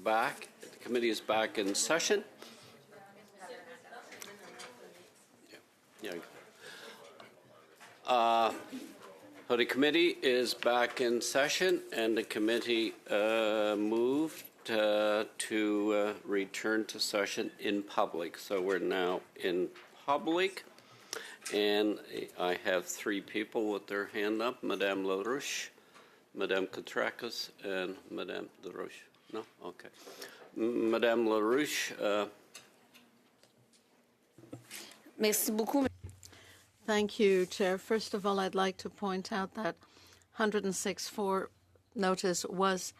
back. The committee is back in session. So the committee is back in session, and the committee moved to return to session in public. So we're now in public, and I have three people with their hand up: Madame LaRouche, Madame Katrakis, and Madame LaRouche. No? Okay. Madame LaRouche. Merci beaucoup. Thank you, Chair. First of all, I'd like to point out that 106.4 notice was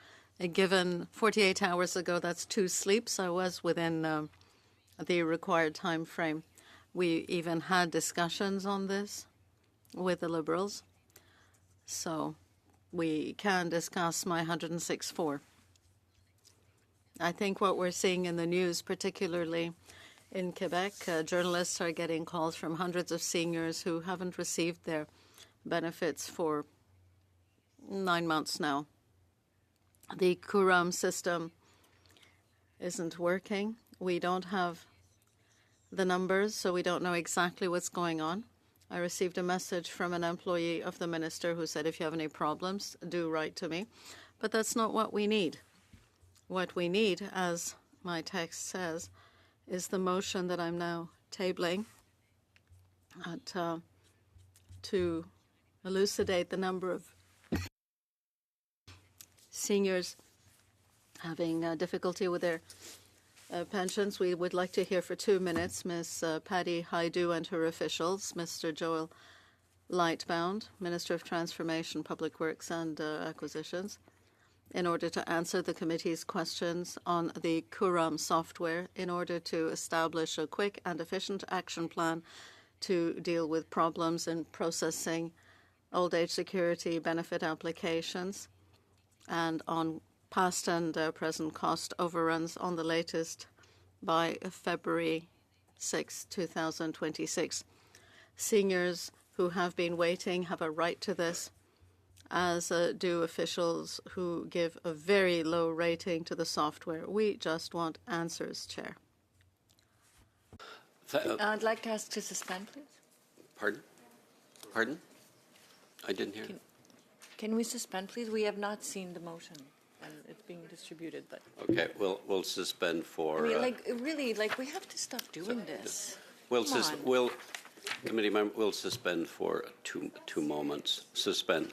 given 48 hours ago. That's 2 sleeps. I was within the required time frame. We even had discussions on this with the Liberals. So we can discuss my 106.4. I think what we're seeing in the news, particularly in Quebec, journalists are getting calls from hundreds of seniors who haven't received their benefits for 9 months now. The Coram system isn't working. We don't have the numbers, so we don't know exactly what's going on. I received a message from an employee of the minister who said, if you have any problems, do write to me. But that's not what we need. What we need, as my text says, is the motion that I'm now tabling to elucidate the number of seniors having difficulty with their pensions. We would like to hear for 2 minutes Ms. Patty Haidu and her officials, Mr. Joel Lightbound, Minister of Transformation, Public Works and Acquisitions, in order to answer the committee's questions on the Coram software, in order to establish a quick and efficient action plan to deal with problems in processing old age security benefit applications, and on past and present cost overruns on the latest by February 6, 2026. Seniors who have been waiting have a right to this, as do officials who give a very low rating to the software. We just want answers, Chair. I'd like to ask to suspend, please. Pardon? Pardon? I didn't hear. Can we suspend, please? We have not seen the motion, and it's being distributed. But okay, we'll suspend for. I mean, really, we have to stop doing this. We'll committee member, we'll suspend for two moments. Suspend.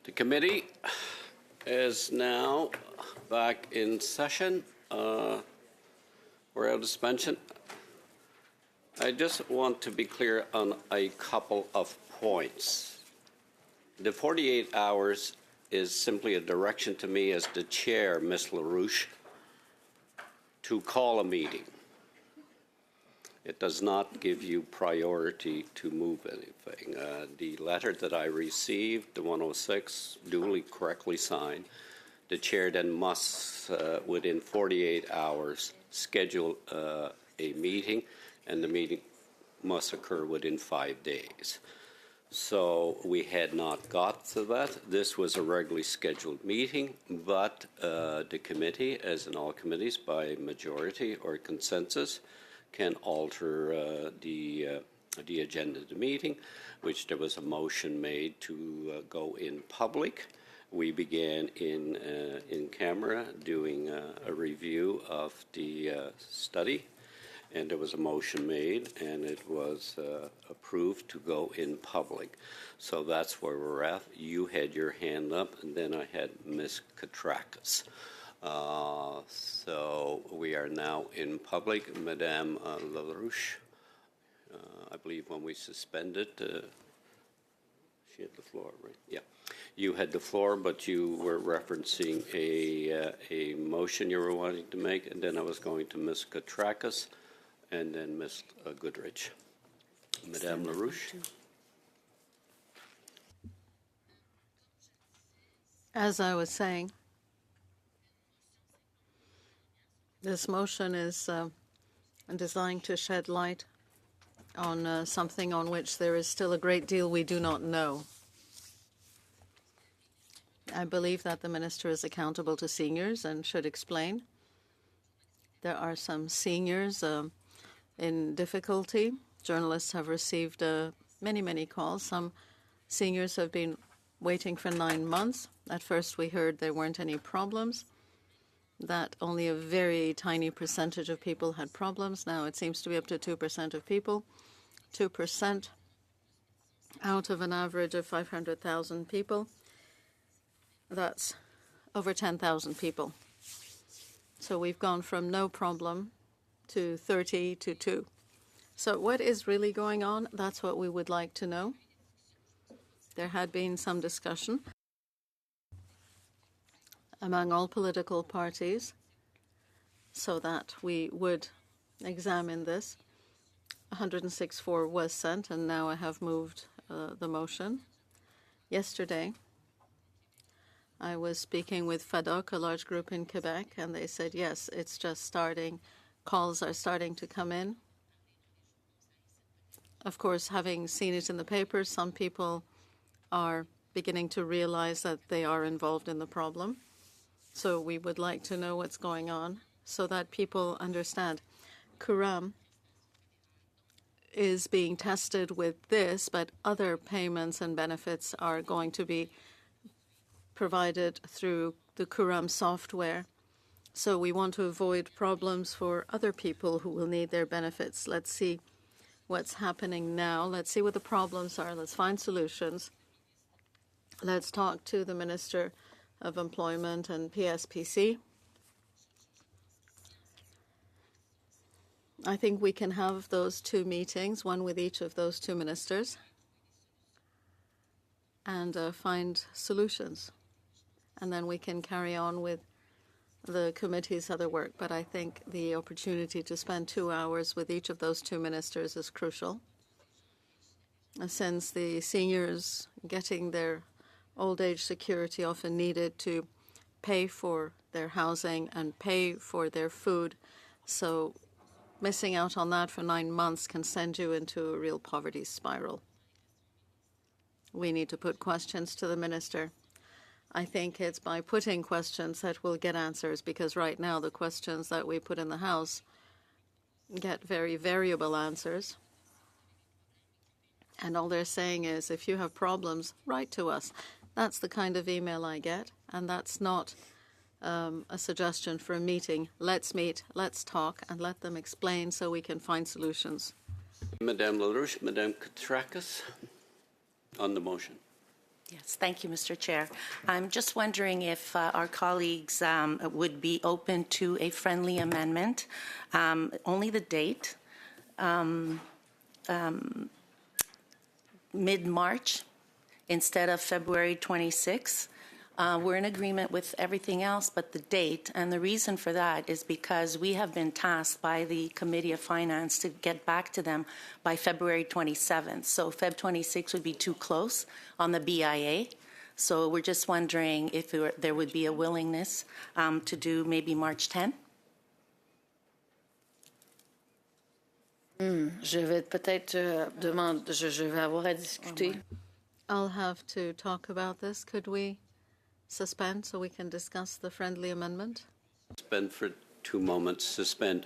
The committee is now back in session. We're out of suspension. I just want to be clear on a couple of points. The 48 hours is simply a direction to me as the chair, Ms. LaRouche, to call a meeting. It does not give you priority to move anything. The letter that I received, the 106, duly correctly signed, the chair then must, within 48 hours, schedule a meeting, and the meeting must occur within 5 days. So we had not got to that. This was a regularly scheduled meeting, but the committee, as in all committees, by majority or consensus, can alter the agenda of the meeting, which there was a motion made to go in public. We began in camera doing a review of the study, and there was a motion made, and it was approved to go in public. So that's where we're at. You had your hand up, and then I had Ms. Katrakis. So we are now in public. Madame LaRouche, I believe when we suspended, she had the floor, right? Yeah. You had the floor, but you were referencing a motion you were wanting to make, and then I was going to Ms. Katrakis and then Ms. Goodrich. Madame LaRouche. As I was saying, this motion is designed to shed light on something on which there is still a great deal we do not know. I believe that the minister is accountable to seniors and should explain. There are some seniors in difficulty. Journalists have received many, many calls. Some seniors have been waiting for 9 months. At first we heard there weren't any problems, that only a very tiny percentage of people had problems. Now it seems to be up to 2% of people. 2% out of an average of 500,000 people. That's over 10,000 people. So we've gone from no problem to 30 to 2. So what is really going on? That's what we would like to know. There had been some discussion among all political parties so that we would examine this. 106.4 was sent, and now I have moved the motion. Yesterday, I was speaking with FADOC, a large group in Quebec, and they said, yes, it's just starting. Calls are starting to come in. Of course, having seen it in the paper, some people are beginning to realize that they are involved in the problem. So we would like to know what's going on so that people understand. Kuram is being tested with this, but other payments and benefits are going to be provided through the Kuram software. So we want to avoid problems for other people who will need their benefits. Let's see what's happening now. Let's see what the problems are. Let's find solutions. Let's talk to the Minister of Employment and PSPC. I think we can have those 2 meetings, one with each of those 2 ministers, and find solutions. And then we can carry on with the committee's other work. But I think the opportunity to spend 2 hours with each of those 2 ministers is crucial, since the seniors getting their old age security often needed to pay for their housing and pay for their food. So missing out on that for 9 months can send you into a real poverty spiral. We need to put questions to the minister. I think it's by putting questions that we'll get answers, because right now the questions that we put in the House get very variable answers. And all they're saying is, if you have problems, write to us. That's the kind of email I get, and that's not a suggestion for a meeting. Let's meet, let's talk, and let them explain so we can find solutions. Madame LaRouche, Madame Katrakis, on the motion. Yes, thank you, Mr. Chair. I'm just wondering if our colleagues would be open to a friendly amendment, only the date, mid-March instead of February 26th. We're in agreement with everything else but the date, and the reason for that is because we have been tasked by the Committee of Finance to get back to them by February 27th. So Feb 26 would be too close on the BIA. So we're just wondering if there would be a willingness to do maybe March 10. Je vais peut-être je vais avoir à discuter. I'll have to talk about this. Could we suspend so we can discuss the friendly amendment? Suspend for 2 moments. Suspend.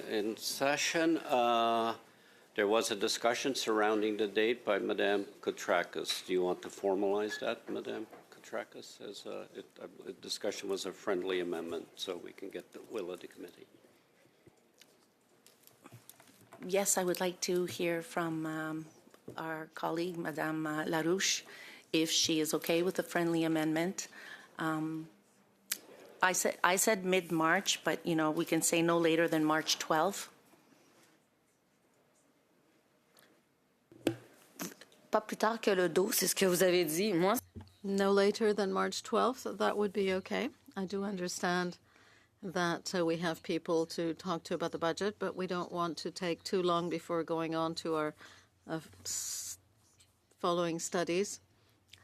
In session, there was a discussion surrounding the date by Madame Koutrakis. Do you want to formalize that, Madame Koutrakis? As a discussion was a friendly amendment, so we can get the will of the committee. Yes, I would like to hear from our colleague, Madame Larouche, if she is okay with the friendly amendment. I said mid-March, but we can say no later than March 12th. Pas plus tard que le 12, c'est ce que vous avez dit. Moi, No later than March 12th, that would be okay. I do understand that we have people to talk to about the budget, but we don't want to take too long before going on to our following studies.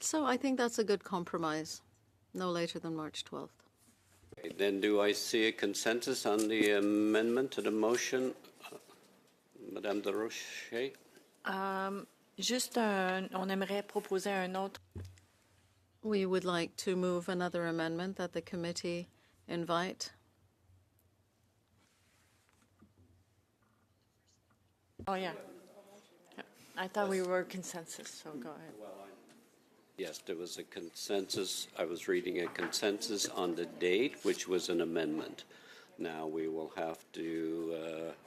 So I think that's a good compromise. No later than March 12th. Okay, then do I see a consensus on the amendment to the motion? Madame de Rocher? Juste, on aimerait proposer un autre. We would like to move another amendment that the committee invite. Oh, yeah. I thought we were consensus, so go ahead. Yes, there was a consensus. I was reading a consensus on the date, which was an amendment. Now we will have to,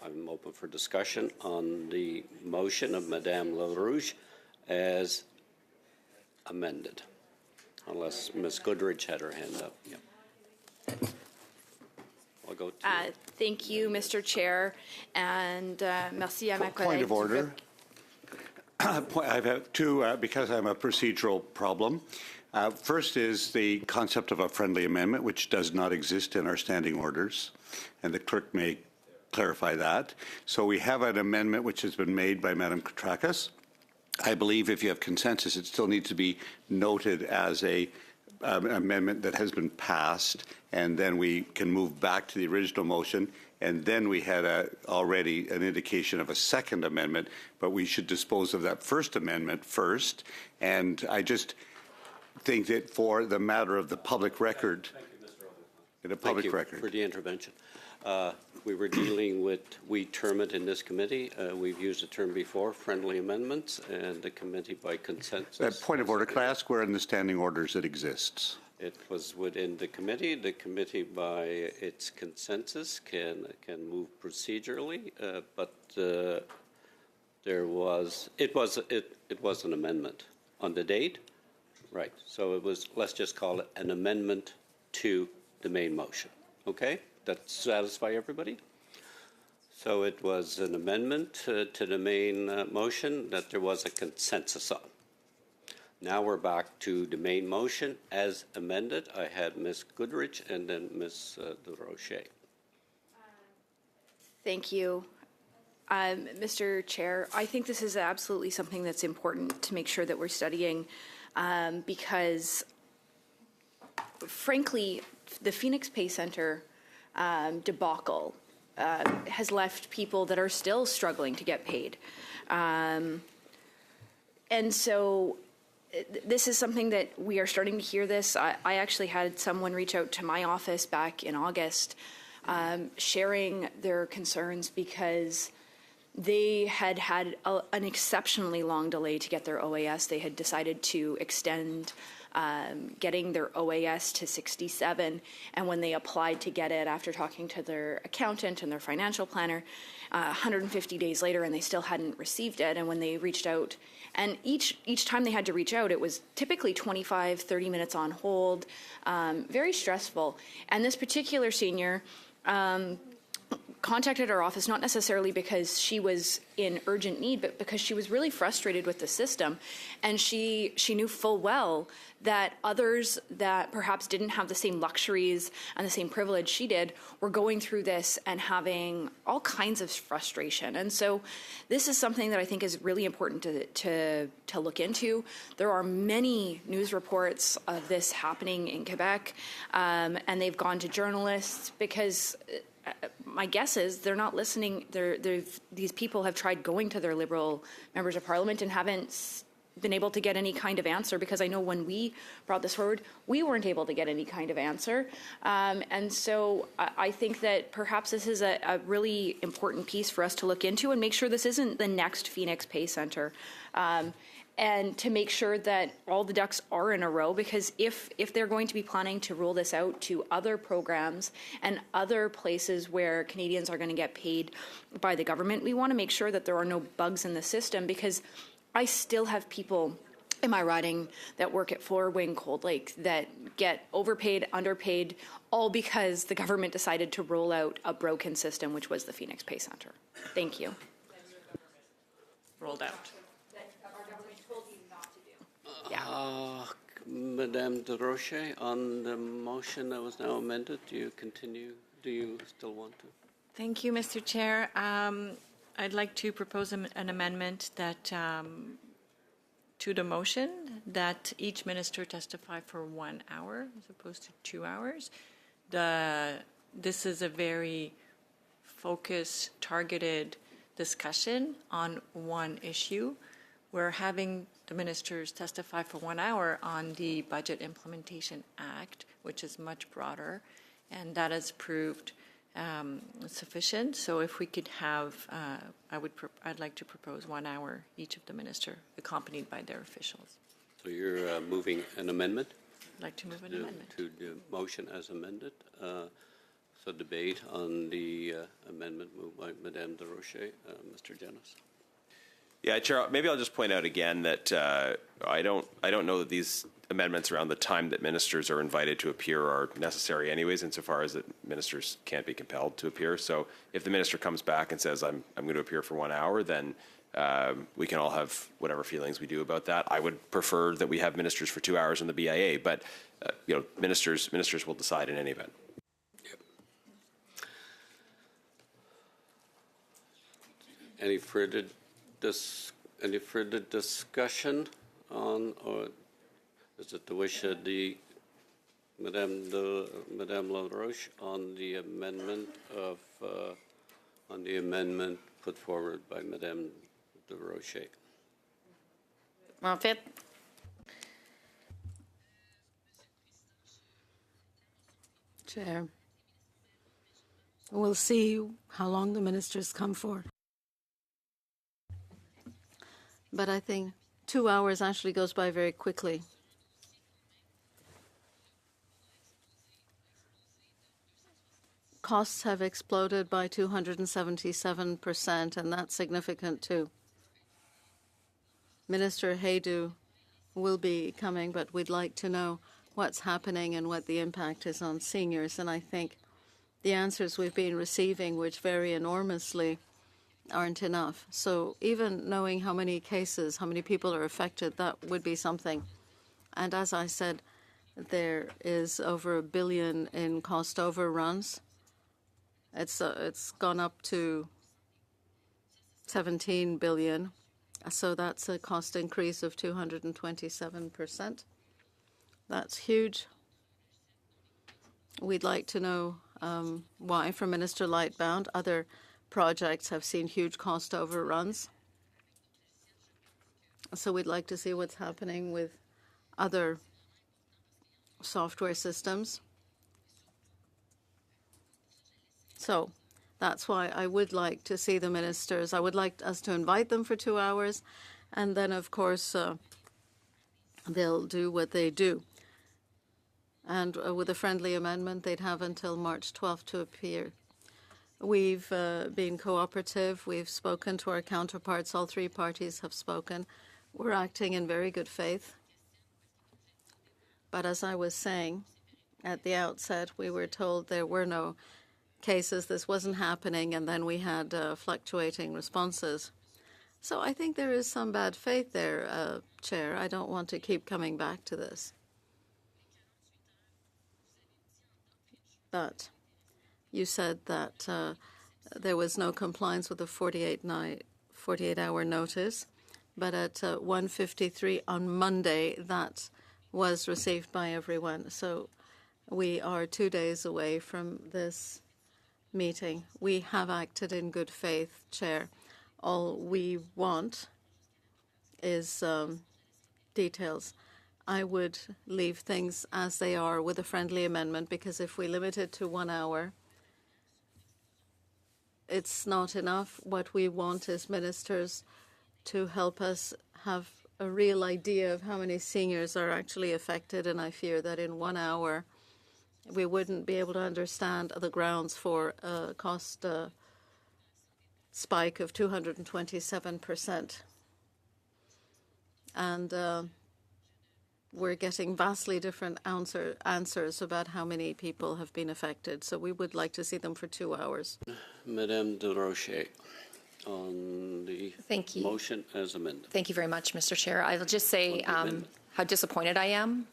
I'm open for discussion on the motion of Madame LaRouche as amended, unless Ms. Goodrich had her hand up. Yeah. I'll go to Thank you, Mr. Chair, and merci à ma collègue. Point of order. I have two, because I'm a procedural problem. First is the concept of a friendly amendment, which does not exist in our standing orders, and the clerk may clarify that. So we have an amendment which has been made by Madame Koutrakis. I believe if you have consensus, it still needs to be noted as a amendment that has been passed, and then we can move back to the original motion. And then we had already an indication of a second amendment, but we should dispose of that first amendment first. And I just think that for the matter of the public record, in a public Thank you record. for the intervention. We were dealing with, we term it in this committee, we've used the term before, friendly amendments, and the committee by consensus. Point of order, can I ask where in the standing orders it exists? It was within the committee. The committee, by its consensus, can move procedurally, but it was an amendment on the date, right? So it was, let's just call it an amendment to the main motion. Okay, that satisfy everybody? So it was an amendment to the main motion that there was a consensus on. Now we're back to the main motion as amended. I had Ms. Goodrich and then Ms. DeRoche. Thank you. Mr. Chair, I think this is absolutely something that's important to make sure that we're studying because, frankly, the Phoenix Pay Center debacle has left people that are still struggling to get paid. And so this is something that we are starting to hear this. I actually had someone reach out to my office back in August sharing their concerns because they had had an exceptionally long delay to get their OAS. They had decided to extend getting their OAS to 67, and when they applied to get it after talking to their accountant and their financial planner, 150 days later, and they still hadn't received it. And when they reached out, and each time they had to reach out, it was typically 25, 30 minutes on hold, very stressful. And this particular senior contacted our office not necessarily because she was in urgent need, but because she was really frustrated with the system, and she knew full well that others that perhaps didn't have the same luxuries and the same privilege she did were going through this and having all kinds of frustration. And so this is something that I think is really important to look into. There are many news reports of this happening in Quebec, and they've gone to journalists because my guess is they're not listening. These people have tried going to their Liberal members of Parliament and haven't been able to get any kind of answer, because I know when we brought this forward, we weren't able to get any kind of answer. And so I think that perhaps this is a really important piece for us to look into and make sure this isn't the next Phoenix Pay Center. And to make sure that all the ducks are in a row, because if they're going to be planning to roll this out to other programs and other places where Canadians are going to get paid by the government, we want to make sure that there are no bugs in the system, because I still have people in my riding that work at Floor Wing Cold Lake that get overpaid, underpaid, all because the government decided to roll out a broken system, which was the Phoenix Pay Center. Thank you. Rolled out. Yeah. Madame DeRoche, on the motion that was now amended, do you still want to? Thank you, Mr. Chair. I'd like to propose an amendment that to the motion that each minister testify for 1 hour as opposed to 2 hours. This is a very focused, targeted discussion on one issue. We're having the ministers testify for 1 hour on the Budget Implementation Act, which is much broader, and that has proved sufficient. So if we could have, I'd like to propose 1 hour each of the minister, accompanied by their officials. So you're moving an amendment? I'd like to move an amendment. To the motion as amended. So debate on the amendment moved by Madame DeRoche. Mr. Dennis. Yeah, Chair, maybe I'll just point out again that I don't know that these amendments around the time that ministers are invited to appear are necessary anyways, insofar as that ministers can't be compelled to appear. So if the minister comes back and says, I'm going to appear for 1 hour, then we can all have whatever feelings we do about that. I would prefer that we have ministers for 2 hours in the BIA, but ministers will decide in any event. Any further discussion on, or is it the wish of the Madame LaRoche on the amendment put forward by Madame de Rocher. En fait, Chair, we'll see how long the ministers come for. But I think 2 hours actually goes by very quickly. Costs have exploded by 277%, and that's significant too. Minister Haydu will be coming, but we'd like to know what's happening and what the impact is on seniors. And I think the answers we've been receiving, which vary enormously, aren't enough. So even knowing how many cases, how many people are affected, that would be something. And as I said, there is over $1 billion in cost overruns. It's gone up to 17 billion. So that's a cost increase of 227%. That's huge. We'd like to know why, from Minister Lightbound. Other projects have seen huge cost overruns. So we'd like to see what's happening with other software systems. So that's why I would like to see the ministers. I would like us to invite them for 2 hours, and then, of course, they'll do what they do. And with a friendly amendment, they'd have until March 12th to appear. We've been cooperative. We've spoken to our counterparts. All three parties have spoken. We're acting in very good faith. But as I was saying at the outset, we were told there were no cases, this wasn't happening, and then we had fluctuating responses. So I think there is some bad faith there, Chair. I don't want to keep coming back to this. But you said that there was no compliance with the 48-hour notice, but at 1:53 on Monday, that was received by everyone. So we are 2 days away from this meeting. We have acted in good faith, Chair. All we want is details. I would leave things as they are with a friendly amendment, because if we limit it to 1 hour, it's not enough. What we want is ministers to help us have a real idea of how many seniors are actually affected, and I fear that in 1 hour we wouldn't be able to understand the grounds for a cost spike of 227%. And we're getting vastly different answers about how many people have been affected. So we would like to see them for 2 hours. Madame de Rocher, on the Thank you. motion as amended. Thank you very much, Mr. Chair. I will just say how disappointed I am.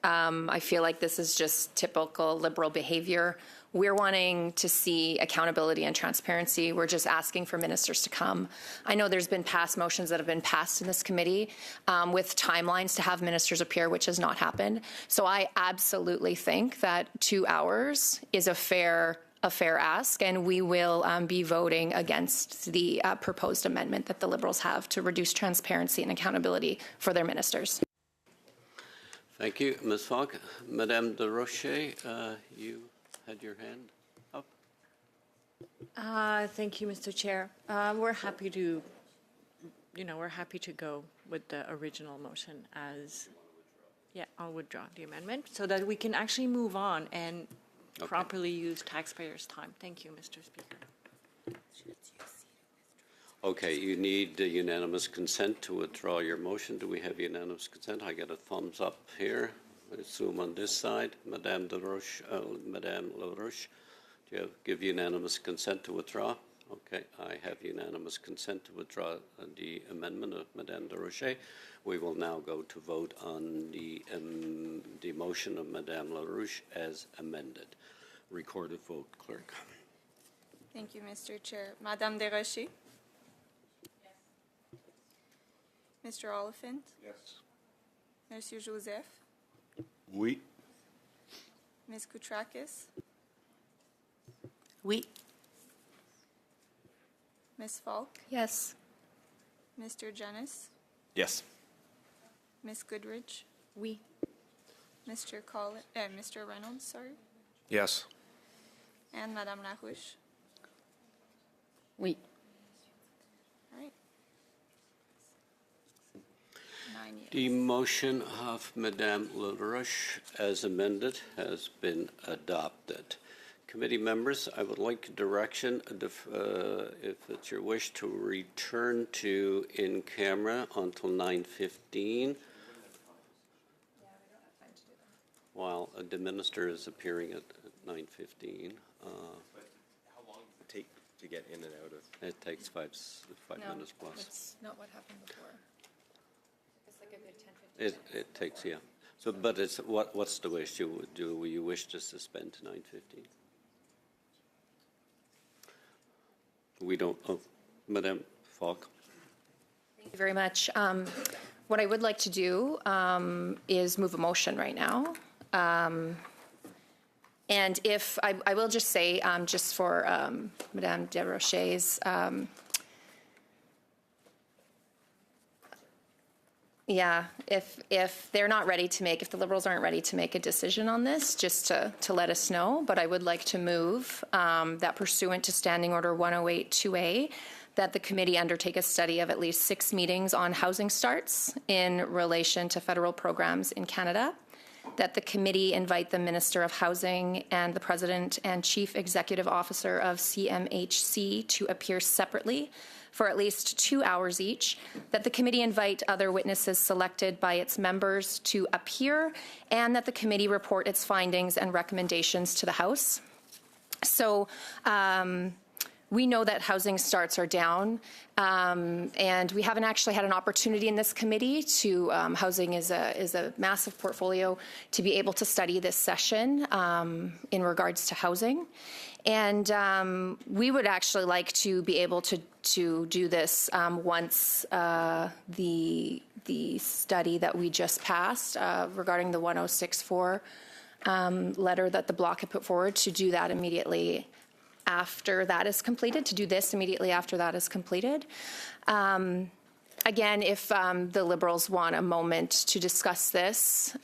I feel like this is just typical Liberal behavior. We're wanting to see accountability and transparency. We're just asking for ministers to come. I know there's been past motions that have been passed in this committee with timelines to have ministers appear, which has not happened. So I absolutely think that 2 hours is a fair ask, and we will be voting against the proposed amendment that the Liberals have to reduce transparency and accountability for their ministers. Thank you, Ms. Falk. Madame de Rocher, you had your hand up. Thank you, Mr. Chair. We're happy to, we're happy to go with the original motion as, I'll withdraw the amendment so that we can actually move on and properly use taxpayers' time. Thank you, Mr. Speaker. Okay, you need unanimous consent to withdraw your motion. Do we have unanimous consent? I get a thumbs up here. I assume on this side. Madame LaRoche, do you give unanimous consent to withdraw? Okay, I have unanimous consent to withdraw the amendment of Madame de Rocher. We will now go to vote on the motion of Madame LaRoche as amended. Recorded vote, clerk. Thank you, Mr. Chair. Madame de Rocher? Mr. Oliphant? Yes. Monsieur Joseph? Oui. Ms. Koutrakis, Oui. Ms. Falk, Yes. Mr. Janis, Yes. Ms. Goodrich, Oui. Mr. Reynolds, sorry, Yes. and Madame Larouche. Oui. All right. 9 yes. The motion of Madame LaRouche as amended has been adopted. Committee members, I would like direction, if it's your wish, to return to in camera until 9:15. While the minister is appearing at 9:15. How long does it take to get in and out of? It takes five minutes plus. That's not what happened before. It's like a good 10, 15 It takes, yeah. So, but it's, what's the wish? Do you wish to suspend to 9:15? We don't, oh, Madame Falk. Thank you very much. What I would like to do is move a motion right now. And if, I will just say, just for Madame Desrochers, yeah, if they're not ready to make, if the Liberals aren't ready to make a decision on this, just to let us know. But I would like to move that pursuant to Standing Order 108-2A, that the committee undertake a study of at least 6 meetings on housing starts in relation to federal programs in Canada, that the committee invite the Minister of Housing and the President and Chief Executive Officer of CMHC to appear separately for at least 2 hours each, that the committee invite other witnesses selected by its members to appear, and that the committee report its findings and recommendations to the House. So we know that housing starts are down, and we haven't actually had an opportunity in this committee to, housing is a massive portfolio, to be able to study this session in regards to housing. And we would actually like to be able to do this once the study that we just passed regarding the 1064 letter that the Bloc had put forward, to do that immediately after that is completed, to do this immediately after that is completed. Again, if the Liberals want a moment to discuss this,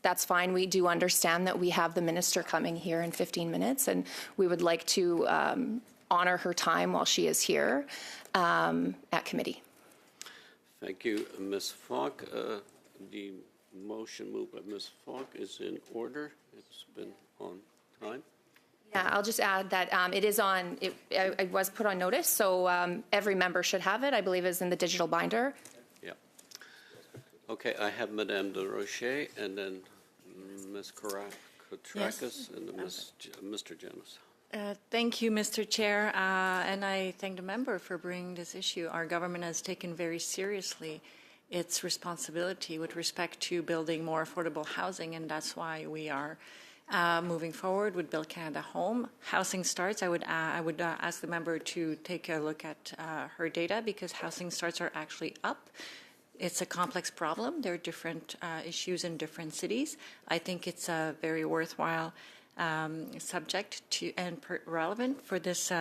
that's fine. We do understand that we have the minister coming here in 15 minutes, and we would like to honor her time while she is here at committee. Thank you, Ms. Falk. The motion moved by Ms. Falk is in order. It's been on time. Yeah, I'll just add that it is on, it was put on notice, so every member should have it. I believe is in the digital binder. Yeah. Okay, I have Madame Desrochers, and then Ms. Koutrakis, and then Mr. Janis. Thank you, Mr. Chair, and I thank the member for bringing this issue. Our government has taken very seriously its responsibility with respect to building more affordable housing, and that's why we are moving forward with Build Canada Home. Housing starts, I would ask the member to take a look at her data, because housing starts are actually up. It's a complex problem. There are different issues in different cities. I think it's a very worthwhile subject to and relevant for this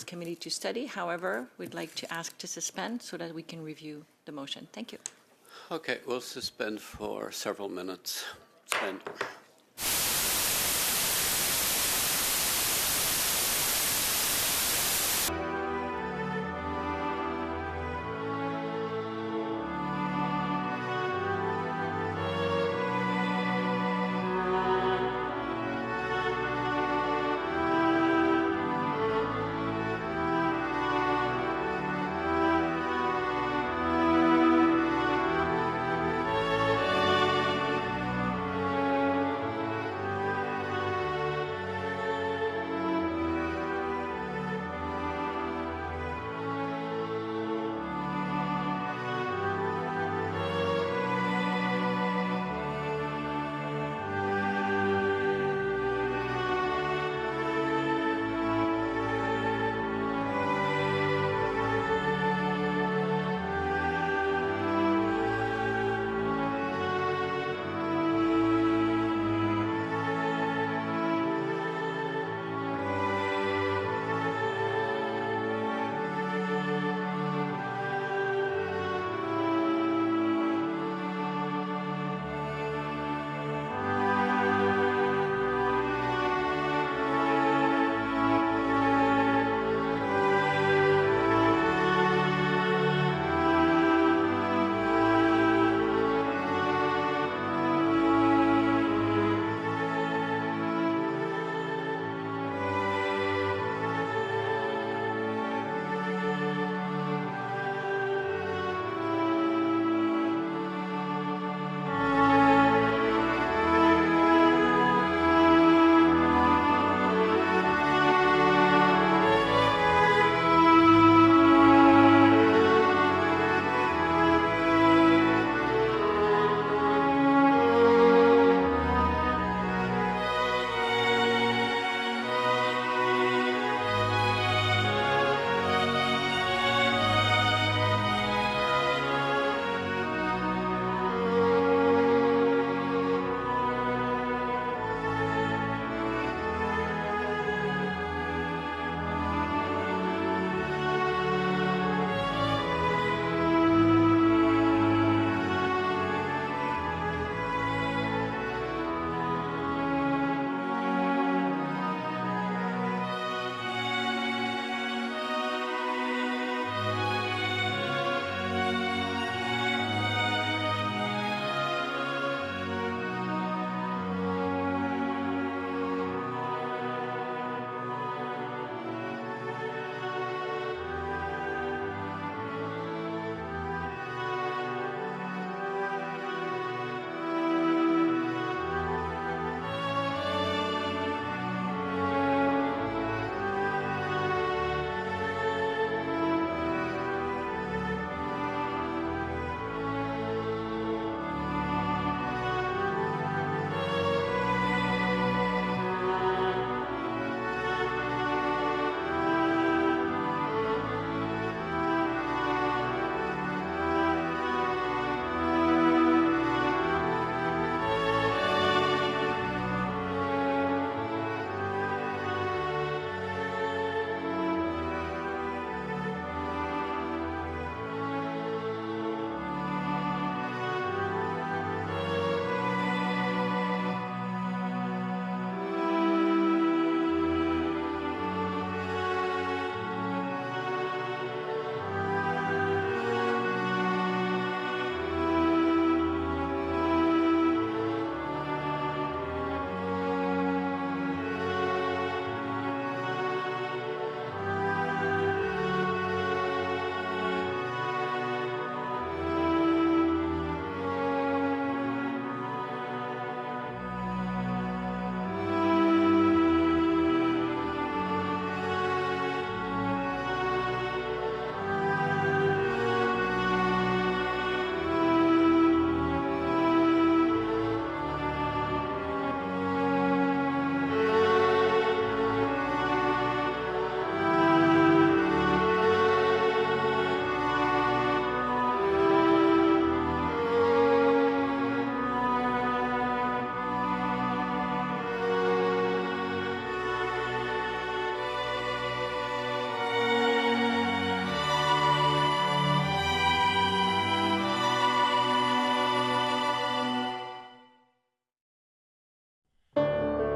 committee to study. However, we'd like to ask to suspend so that we can review the motion. Thank you. Okay, we'll suspend for several minutes. Suspend.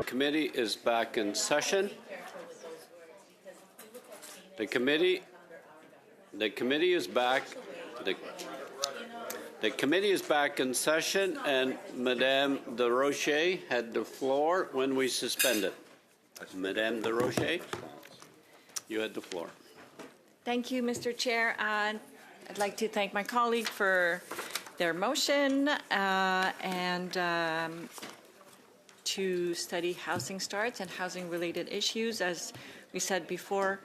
Committee is back in session. The committee is back. The committee is back in session, and Madame De Rocher had the floor when we suspended. Madame De Rocher, you had the floor. Thank you, Mr. Chair. I'd like to thank my colleague for their motion and to study housing starts and housing-related issues. As we said before,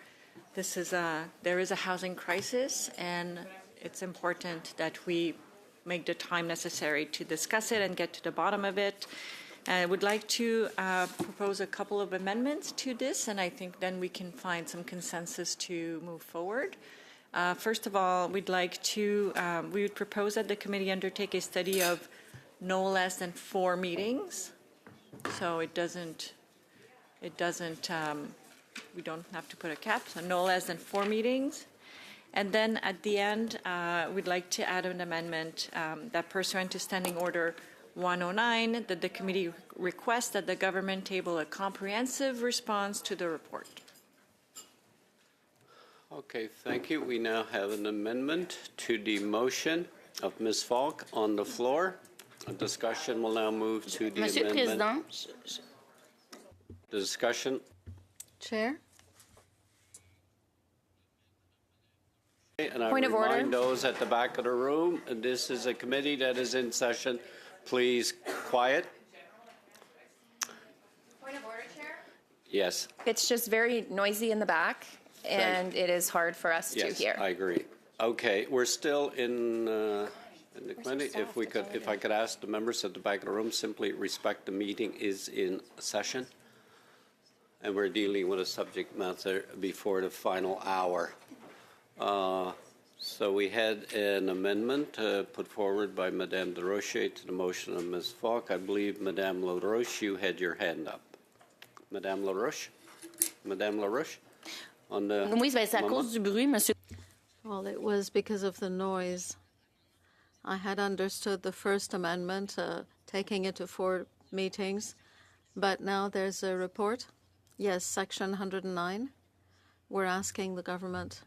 there is a housing crisis, and it's important that we make the time necessary to discuss it and get to the bottom of it. I would like to propose a couple of amendments to this, and I think then we can find some consensus to move forward. First of all, we would propose that the committee undertake a study of no less than 4 meetings. So we don't have to put a cap, so no less than 4 meetings. And then at the end, we'd like to add an amendment that pursuant to Standing Order 109, that the committee requests that the government table a comprehensive response to the report. Okay, thank you. We now have an amendment to the motion of Ms. Falk on the floor. A discussion will now move to the Monsieur le amendment. Président, The discussion. Chair? And I Point of order. remind those at the back of the room, this is a committee that is in session. Please, quiet. Point of order, Chair? Yes. It's just very noisy in the back, and it is hard for us to Yes, hear. I agree. Okay, we're still in the committee. If I could ask the members at the back of the room, simply respect the meeting is in session, and we're dealing with a subject matter before the final hour. So we had an amendment put forward by Madame De Rocher to the motion of Ms. Falk. I believe Madame LaRoche, you had your hand up. Madame LaRoche? Madame LaRoche? On the oui, c'est à cause du bruit, monsieur. Well, it was because of the noise. I had understood the first amendment, taking it to 4 meetings, but now there's a report. Yes, Section 109. We're asking the government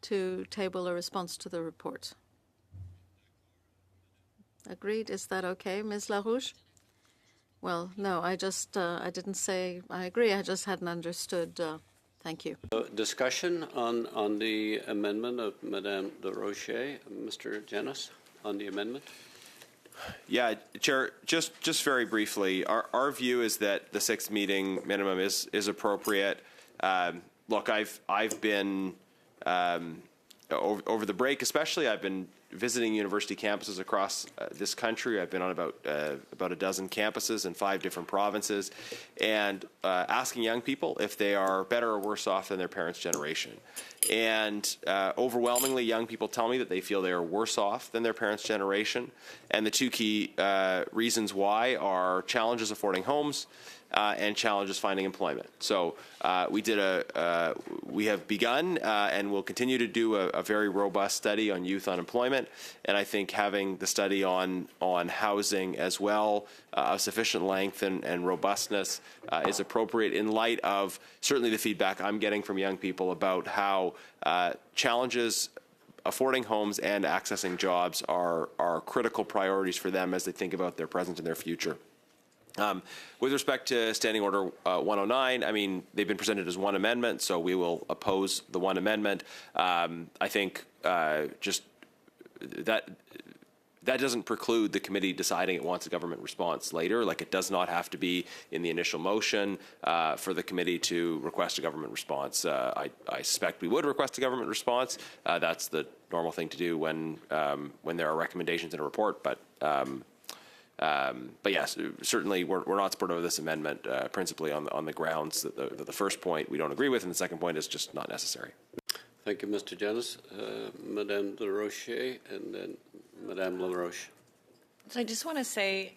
to table a response to the report. Agreed? Is that okay, Ms. LaRouche? Well, no, I didn't say I agree. I just hadn't understood. Thank you. Discussion on the amendment of Madame De Rocher. Mr. Janis, on the amendment. Yeah, Chair, just very briefly, our view is that the 6 meeting minimum is appropriate. Look, I've been over the break, especially, I've been visiting university campuses across this country. I've been on about a dozen campuses in 5 different provinces, and asking young people if they are better or worse off than their parents' generation. And overwhelmingly, young people tell me that they feel they are worse off than their parents' generation. And the 2 key reasons why are challenges affording homes and challenges finding employment. So we have begun and will continue to do a very robust study on youth unemployment. And I think having the study on housing as well of sufficient length and robustness is appropriate in light of certainly the feedback I'm getting from young people about how challenges affording homes and accessing jobs are critical priorities for them as they think about their present and their future. With respect to Standing Order 109, I mean, they've been presented as one amendment, so we will oppose the one amendment. I think just that doesn't preclude the committee deciding it wants a government response later. Like, it does not have to be in the initial motion for the committee to request a government response. I suspect we would request a government response. That's the normal thing to do when there are recommendations in a report, but yes, certainly we're not supportive of this amendment, principally on the grounds that the first point we don't agree with, and the second point is just not necessary. Thank you, Mr. Janis. Madame De Rocher, and then Madame LaRoche. So I just want to say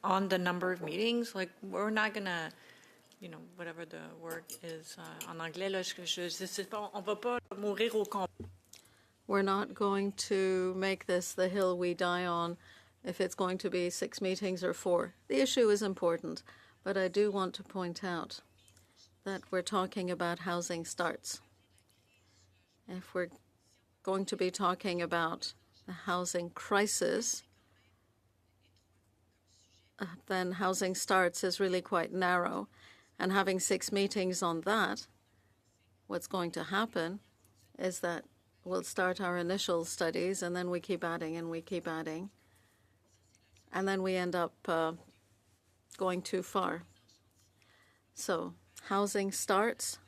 on the number of meetings, like, we're not going to, whatever the word is en anglais, là, on va pas mourir au combat. We're not going to make this the hill we die on if it's going to be 6 meetings or 4. The issue is important, But I do want to point out that we're talking about housing starts. If we're going to be talking about the housing crisis, then housing starts is really quite narrow. And having 6 meetings on that, what's going to happen is that we'll start our initial studies, and then we keep adding and we keep adding. And then we end up going too far. So housing starts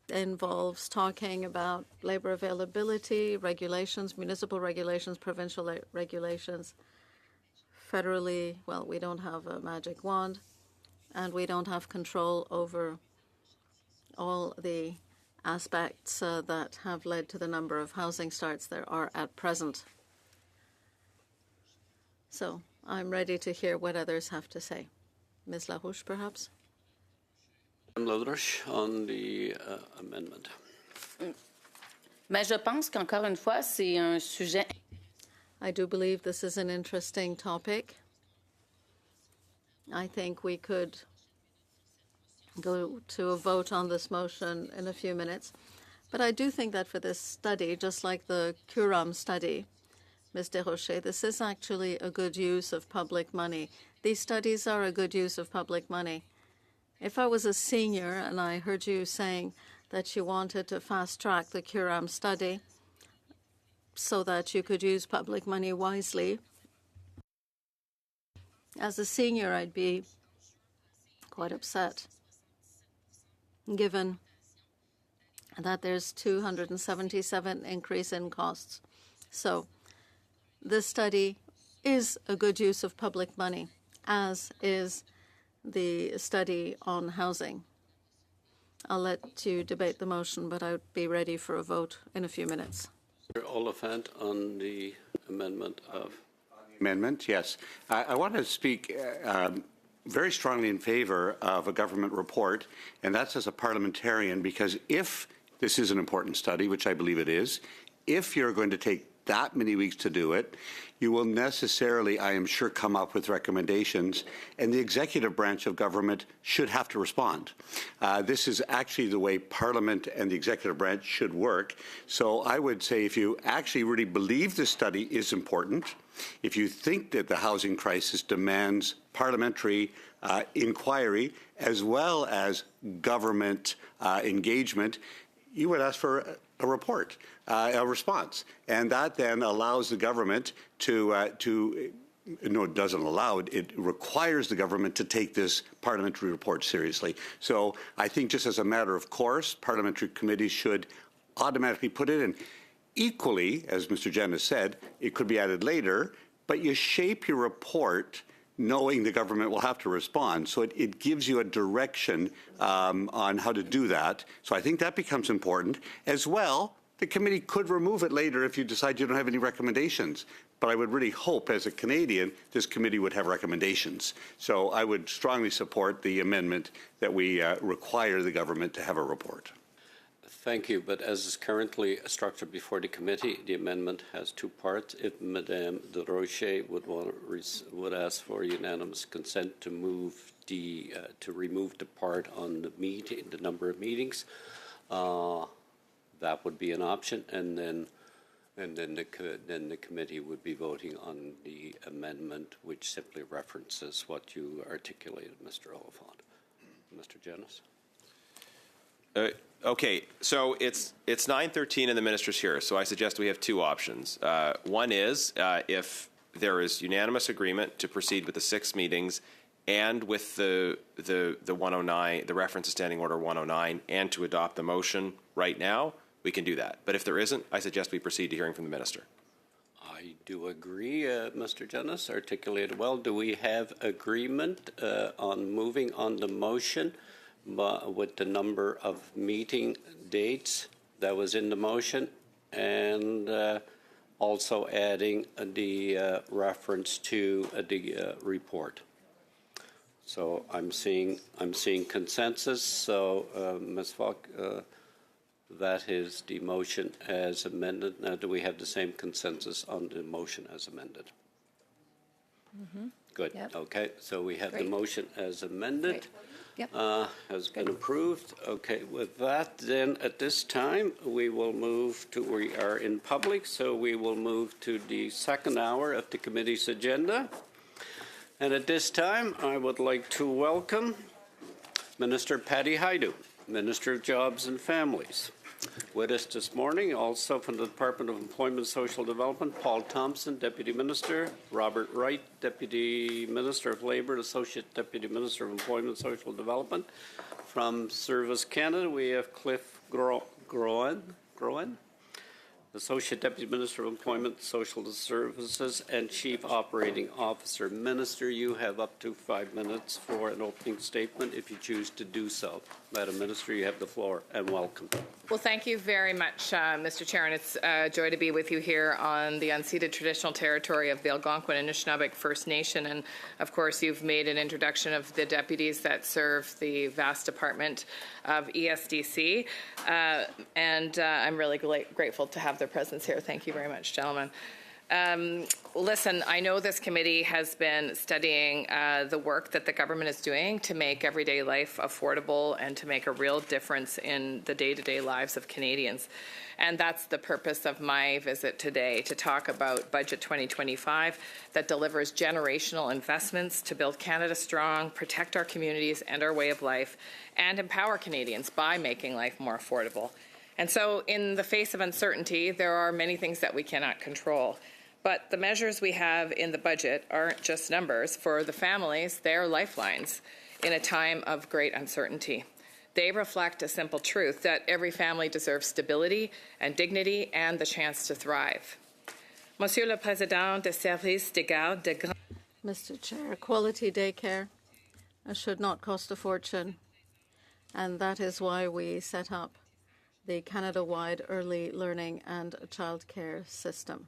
involves talking about labor availability, regulations, municipal regulations, provincial regulations. Federally, well, we don't have a magic wand, and we don't have control over all the aspects that have led to the number of housing starts there are at present. So I'm ready to hear what others have to say. Ms. Larouche, perhaps? Mme Larouche on the amendment. Mais je pense qu'encore une fois, c'est un sujet. I do believe this is an interesting topic. I think we could go to a vote on this motion in a few minutes. But I do think that for this study, just like the Curam study, Ms. Desrochers, this is actually a good use of public money. These studies are a good use of public money. If I was a senior and I heard you saying that you wanted to fast-track the Curam study so that you could use public money wisely, as a senior, I'd be quite upset, given that there's 277 increase in costs. So this study is a good use of public money, as is the study on housing. I'll let you debate the motion, but I would be ready for a vote in a few minutes. Mr. Oliphant on the amendment of. Amendment, yes. I want to speak very strongly in favor of a government report, and that's as a parliamentarian, because if this is an important study, which I believe it is, if you're going to take that many weeks to do it, you will necessarily, I am sure, come up with recommendations, and the executive branch of government should have to respond. This is actually the way Parliament and the executive branch should work. So I would say if you actually really believe this study is important, if you think that the housing crisis demands parliamentary inquiry as well as government engagement, you would ask for a report, a response. And that then allows the government no, it doesn't allow it. It requires the government to take this parliamentary report seriously. So I think just as a matter of course, parliamentary committees should automatically put it in. Equally, as Mr. Jen has said, it could be added later, but you shape your report knowing the government will have to respond. So it gives you a direction on how to do that. So I think that becomes important. As well, the committee could remove it later if you decide you don't have any recommendations. But I would really hope, as a Canadian, this committee would have recommendations. So I would strongly support the amendment that we require the government to have a report. Thank you, but as is currently structured before the committee, the amendment has 2 parts. If Madame Desrochers would ask for unanimous consent to move to remove the part on the number of meetings, that would be an option, and then the committee would be voting on the amendment, which simply references what you articulated, Mr. Oliphant. Mr. Janice. Okay, so it's 9:13 and the minister's here, so I suggest we have 2 options. One is if there is unanimous agreement to proceed with the 6 meetings and with the 109, the reference to Standing Order 109, and to adopt the motion right now, we can do that. But if there isn't, I suggest we proceed to hearing from the minister. I do agree, Mr. Janice articulated well. Do we have agreement on moving on the motion? With the number of meeting dates that was in the motion, and also adding the reference to the report. So I'm seeing consensus. So Ms. Falk, that is the motion as amended. Now, do we have the same consensus on the motion as amended? Good. Yep. Okay, so we have the Great. motion as amended. Yep. Has been approved. Okay, with that, then at this time, we are in public, so we will move to the second hour of the committee's agenda. And at this time, I would like to welcome Minister Patty Hajdu, Minister of Jobs and Families. With us this morning, also from the Department of Employment and Social Development, Paul Thompson, Deputy Minister, Robert Wright, Deputy Minister of Labour, Associate Deputy Minister of Employment and Social Development. From Service Canada, we have Cliff Groen, Associate Deputy Minister of Employment and Social Services, and Chief Operating Officer. Minister, you have up to 5 minutes for an opening statement if you choose to do so. Madam Minister, you have the floor, and welcome. Well, thank you very much, Mr. Chair, and it's a joy to be with you here on the unceded traditional territory of the Algonquin and Anishinaabe First Nation. And, of course, you've made an introduction of the deputies that serve the vast department of ESDC, and I'm really grateful to have their presence here. Thank you very much, gentlemen. Listen, I know this committee has been studying the work that the government is doing to make everyday life affordable and to make a real difference in the day-to-day lives of Canadians. And that's the purpose of my visit today, to talk about Budget 2025 that delivers generational investments to build Canada strong, protect our communities and our way of life, and empower Canadians by making life more affordable. And so in the face of uncertainty, there are many things that we cannot control. But the measures we have in the budget aren't just numbers. For the families, they're lifelines in a time of great uncertainty. They reflect a simple truth that every family deserves stability and dignity and the chance to thrive. Monsieur le Président des services de garde de grand... Mr. Chair, quality daycare should not cost a fortune, and that is why we set up the Canada-wide early learning and childcare system.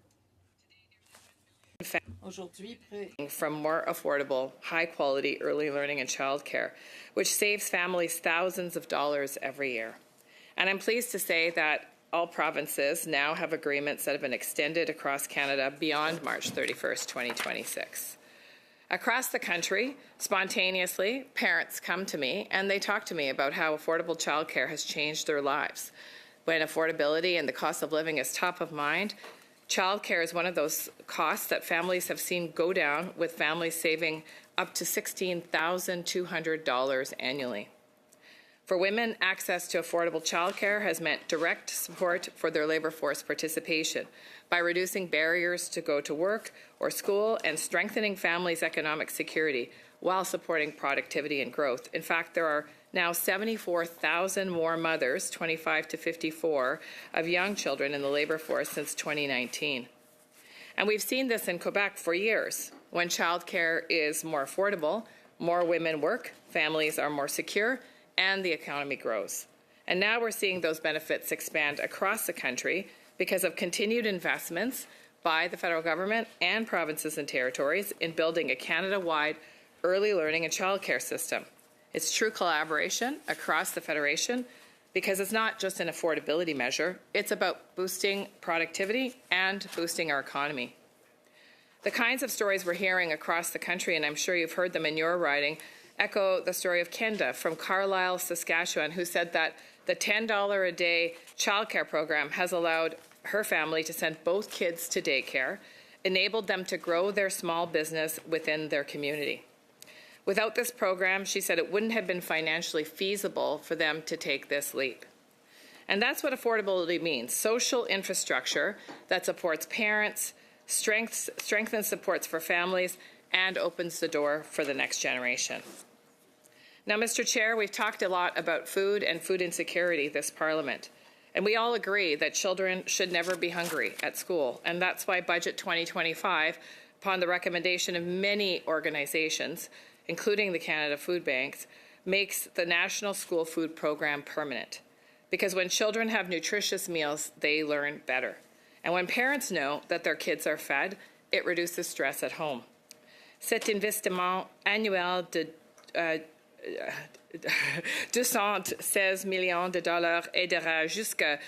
From more affordable, high-quality early learning and childcare, which saves families thousands of dollars every year. And I'm pleased to say that all provinces now have agreements that have been extended across Canada beyond March 31st, 2026. Across the country, spontaneously, parents come to me and they talk to me about how affordable childcare has changed their lives. When affordability and the cost of living is top of mind, childcare is one of those costs that families have seen go down, with families saving up to $16,200 annually. For women, access to affordable childcare has meant direct support for their labour force participation by reducing barriers to go to work or school and strengthening families' economic security while supporting productivity and growth. In fact, there are now 74,000 more mothers, 25 to 54, of young children in the labour force since 2019. And we've seen this in Quebec for years. When childcare is more affordable, more women work, families are more secure, and the economy grows. And now we're seeing those benefits expand across the country because of continued investments by the federal government and provinces and territories in building a Canada-wide early learning and childcare system. It's true collaboration across the Federation because it's not just an affordability measure, it's about boosting productivity and boosting our economy. The kinds of stories we're hearing across the country, and I'm sure you've heard them in your riding, echo the story of Kenda from Carlisle, Saskatchewan, who said that the $10 a day childcare program has allowed her family to send both kids to daycare, enabled them to grow their small business within their community. Without this program, she said, it wouldn't have been financially feasible for them to take this leap. And that's what affordability means: social infrastructure that supports parents, strengthens supports for families, and opens the door for the next generation. Now, Mr. Chair, we've talked a lot about food and food insecurity this Parliament, and we all agree that children should never be hungry at school, and that's why Budget 2025, upon the recommendation of many organizations, including the Canada Food Banks, makes the National School Food Program permanent. Because when children have nutritious meals, they learn better. And when parents know that their kids are fed, it reduces stress at home. Cet investissement annuel de 216 millions de dollars aidera jusqu'à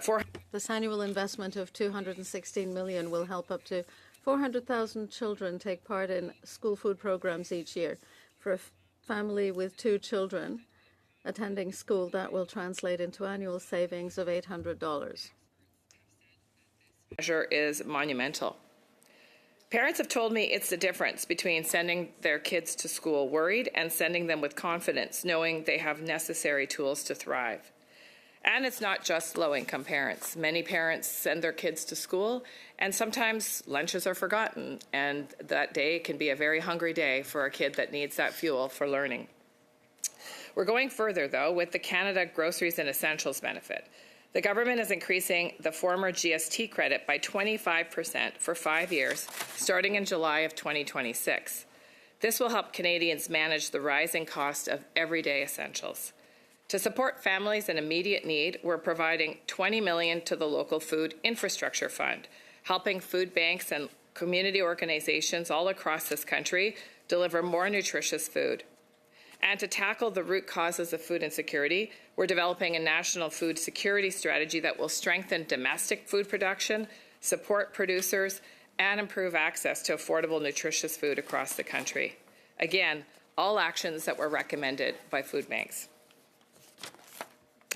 400. This annual investment of $216 million will help up to 400,000 children take part in school food programs each year. For a family with 2 children attending school, that will translate into annual savings of $800. Measure is monumental. Parents have told me it's the difference between sending their kids to school worried and sending them with confidence, knowing they have necessary tools to thrive. And it's not just low-income parents. Many parents send their kids to school, and sometimes lunches are forgotten, and that day can be a very hungry day for a kid that needs that fuel for learning. We're going further, though, with the Canada Groceries and Essentials benefit. The government is increasing the former GST credit by 25% for 5 years, starting in July of 2026. This will help Canadians manage the rising cost of everyday essentials. To support families in immediate need, we're providing $20 million to the local food infrastructure fund, helping food banks and community organizations all across this country deliver more nutritious food. And to tackle the root causes of food insecurity, we're developing a national food security strategy that will strengthen domestic food production, support producers, and improve access to affordable, nutritious food across the country. Again, all actions that were recommended by food banks.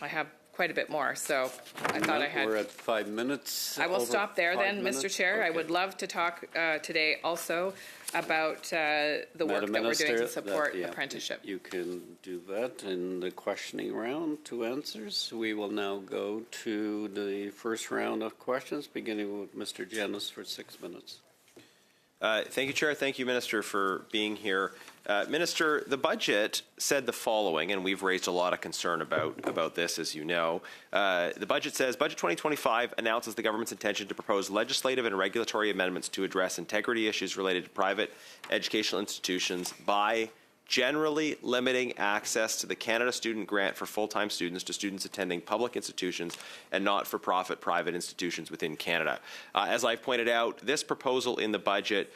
I have quite a bit more, so I thought I had... We're at 5 minutes. I will stop there then, Mr. Chair. Okay. I would love to talk today also about the work Madam that we're doing to Minister, support yeah, apprenticeship. You can do that in the questioning round, 2 answers. We will now go to the first round of questions, beginning with Mr. Janis for 6 minutes. Thank you, Chair. Thank you, Minister, for being here. Minister, the budget said the following, and we've raised a lot of concern about this, as you know. The budget says, Budget 2025 announces the government's intention to propose legislative and regulatory amendments to address integrity issues related to private educational institutions by generally limiting access to the Canada Student Grant for full-time students to students attending public institutions and not-for-profit private institutions within Canada. As I've pointed out, this proposal in the budget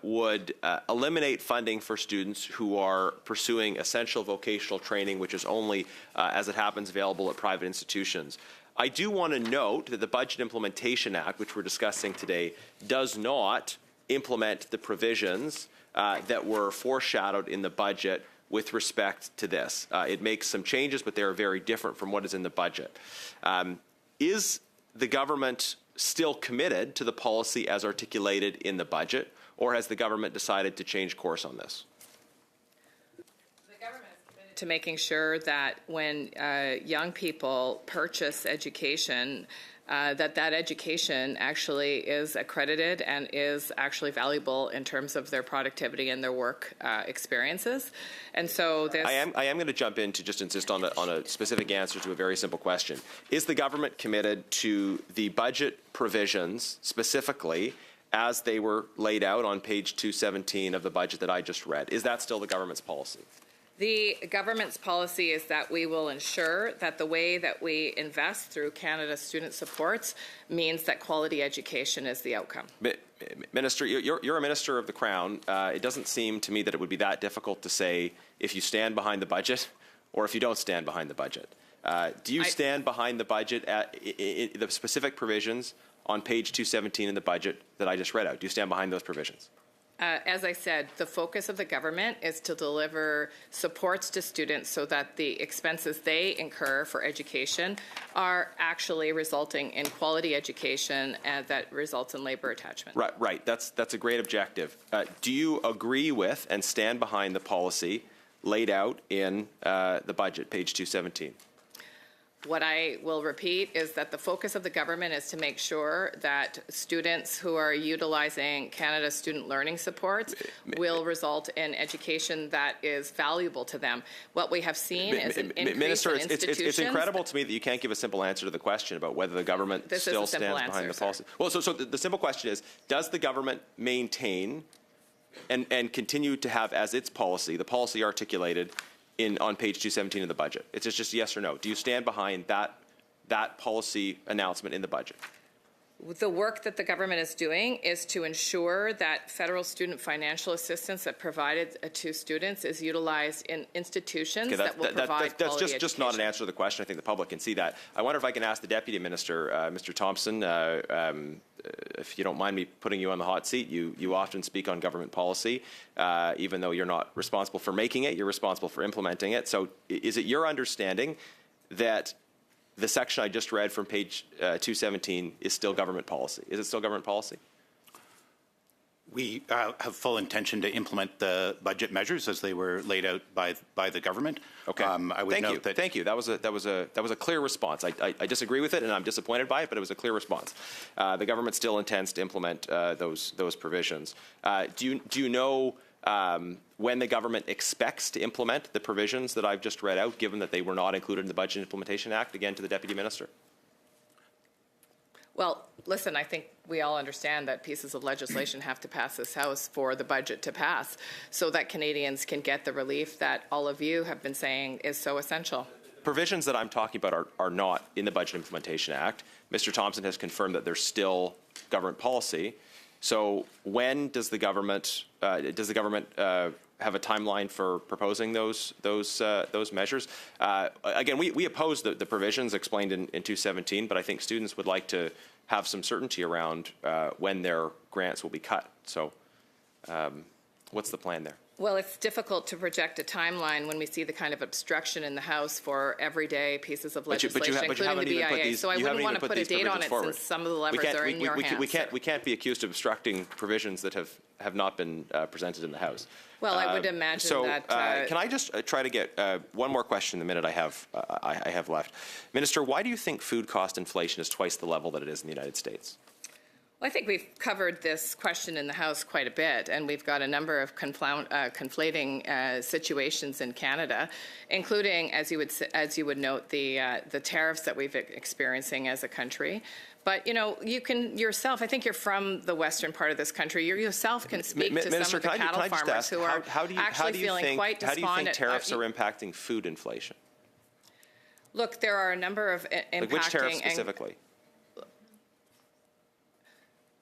would eliminate funding for students who are pursuing essential vocational training, which is only, as it happens, available at private institutions. I do want to note that the Budget Implementation Act, which we're discussing today, does not implement the provisions that were foreshadowed in the budget with respect to this. It makes some changes, but they are very different from what is in the budget. Is the government still committed to the policy as articulated in the budget, or has the government decided to change course on this? The government is committed to making sure that when young people purchase education, that education actually is accredited and is actually valuable in terms of their productivity and their work experiences. And so this... I am going to jump in to just insist on a specific answer to a very simple question. Is the government committed to the budget provisions specifically as they were laid out on page 217 of the budget that I just read? Is that still the government's policy? The government's policy is that we will ensure that the way that we invest through Canada Student Supports means that quality education is the outcome. Minister, you're a minister of the Crown. It doesn't seem to me that it would be that difficult to say if you stand behind the budget or if you don't stand behind the budget. Do you stand behind the budget at the specific provisions on page 217 in the budget that I just read out? Do you stand behind those provisions? As I said, the focus of the government is to deliver supports to students so that the expenses they incur for education are actually resulting in quality education and that results in labor attachment. Right. That's a great objective. Do you agree with and stand behind the policy laid out in the budget, page 217? What I will repeat is that the focus of the government is to make sure that students who are utilizing Canada's student learning supports will result in education that is valuable to them. What we have seen is an increase Minister, in institutions. it's incredible to me that you can't give a simple answer to the question about whether the government still stands behind the policy. Well, so the simple question is, does the government maintain and continue to have as its policy, the policy articulated on page 217 of the budget? It's just yes or no. Do you stand behind that policy announcement in the budget? The work that the government is doing is to ensure that federal student financial assistance that provided to students is utilized in institutions that will provide quality That's just education. not an answer to the question. I think the public can see that. I wonder if I can ask the Deputy Minister, Mr. Thompson, if you don't mind me putting you on the hot seat, you often speak on government policy, even though you're not responsible for making it, you're responsible for implementing it. So is it your understanding that the section I just read from page 217 is still government policy? Is it still government policy? We have full intention to implement the budget measures as they were laid out by the government. Okay. I would note that. Thank you. That was a clear response. I disagree with it, and I'm disappointed by it, but it was a clear response. The government still intends to implement those provisions. Do you know when the government expects to implement the provisions that I've just read out, given that they were not included in the Budget Implementation Act? Again, to the Deputy Minister. Well, listen, I think we all understand that pieces of legislation have to pass this House for the budget to pass so that Canadians can get the relief that all of you have been saying is so essential. Provisions that I'm talking about are not in the Budget Implementation Act. Mr. Thompson has confirmed that they're still government policy. So when does the government have a timeline for proposing those measures? Again, we oppose the provisions explained in 217, but I think students would like to have some certainty around when their grants will be cut. So what's the plan there? Well, it's difficult to project a timeline when we see the kind of obstruction in the House for everyday pieces of legislation, including the BIA. So I wouldn't want to put a date on it since some of the levers are in your hands. We can't be accused of obstructing provisions that have not been presented in the House. Well, I would imagine that. Can I just try to get one more question in the minute I have left? Minister, why do you think food cost inflation is twice the level that it is in the United States? Well, I think we've covered this question in the House quite a bit, and we've got a number of conflating situations in Canada, including, as you would note, the tariffs that we've experiencing as a country. But, you know, you can yourself, I think you're from the western part of this country, you yourself can speak to Minister, some of the cattle farmers who are actually feeling quite despondent. How do you think tariffs are impacting food inflation? Look, there are a number of impacting. Like which tariffs specifically?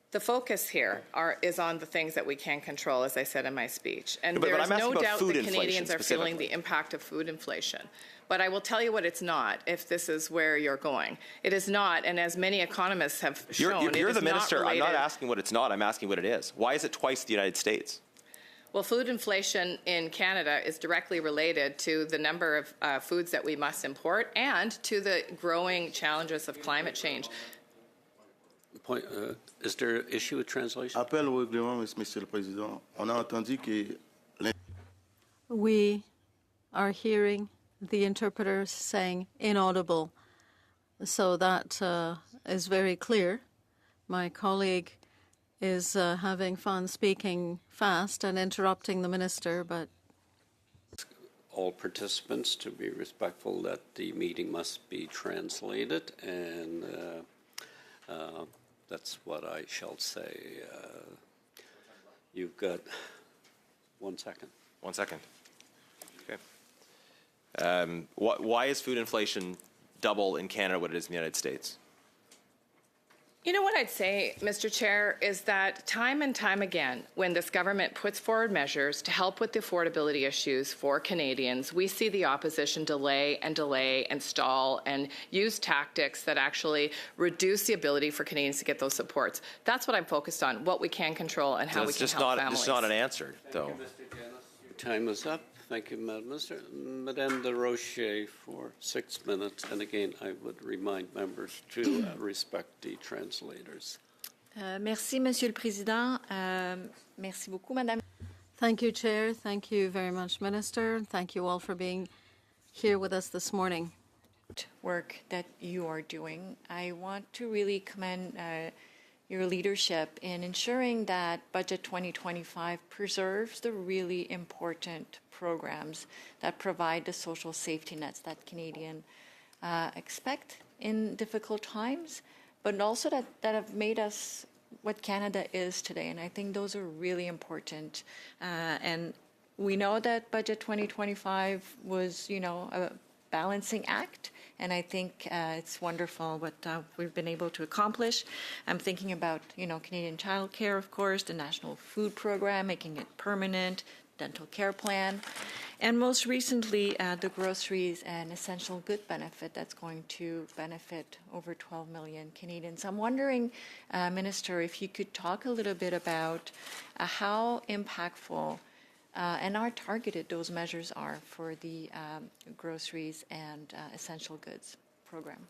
The focus here is on the things that we can control, as I said in my speech. And but there's no doubt that inflation Canadians are feeling the impact of food inflation. But I will tell you what it's not, if this is where you're going. It is not, and as many economists have shown, you're the minister. I'm not asking what it's not. I'm asking what it is. Why is it twice the United States? Well, food inflation in Canada is directly related to the number of foods that we must import and to the growing challenges of climate change. Is there an issue with translation? Appel au règlement, Monsieur le Président. On a entendu que We are hearing the interpreters saying inaudible. So that is very clear. My colleague is having fun speaking fast and interrupting the minister, but all participants to be respectful that the meeting must be translated, and that's what I shall say. You've got 1 second. 1 second. Okay. Why is food inflation double in Canada what it is in the United States? You know what I'd say, Mr. Chair, is that time and time again, when this government puts forward measures to help with the affordability issues for Canadians, we see the opposition delay and stall and use tactics that actually reduce the ability for Canadians to get those supports. That's what I'm focused on, what we can control and how we can help families. It's not an answer, though. Your time is up. Thank you, Madam Minister. Madame de Rocher for 6 minutes. And again, I would remind members to respect the translators. Merci, Monsieur le Président. Merci beaucoup, Madame. Thank you, Chair. Thank you very much, Minister. Thank you all for being here with us this morning. Work that you are doing. I want to really commend your leadership in ensuring that Budget 2025 preserves the really important programs that provide the social safety nets that Canadians expect in difficult times, but also that have made us what Canada is today. And I think those are really important. And we know that Budget 2025 was, a balancing act. And I think it's wonderful what we've been able to accomplish. I'm thinking about, Canadian child care, of course, the National Food Program, making it permanent, dental care plan. And most recently, the groceries and essential good benefit that's going to benefit over 12 million Canadians. I'm wondering, Minister, if you could talk a little bit about how impactful and how targeted those measures are for the groceries and essential goods program.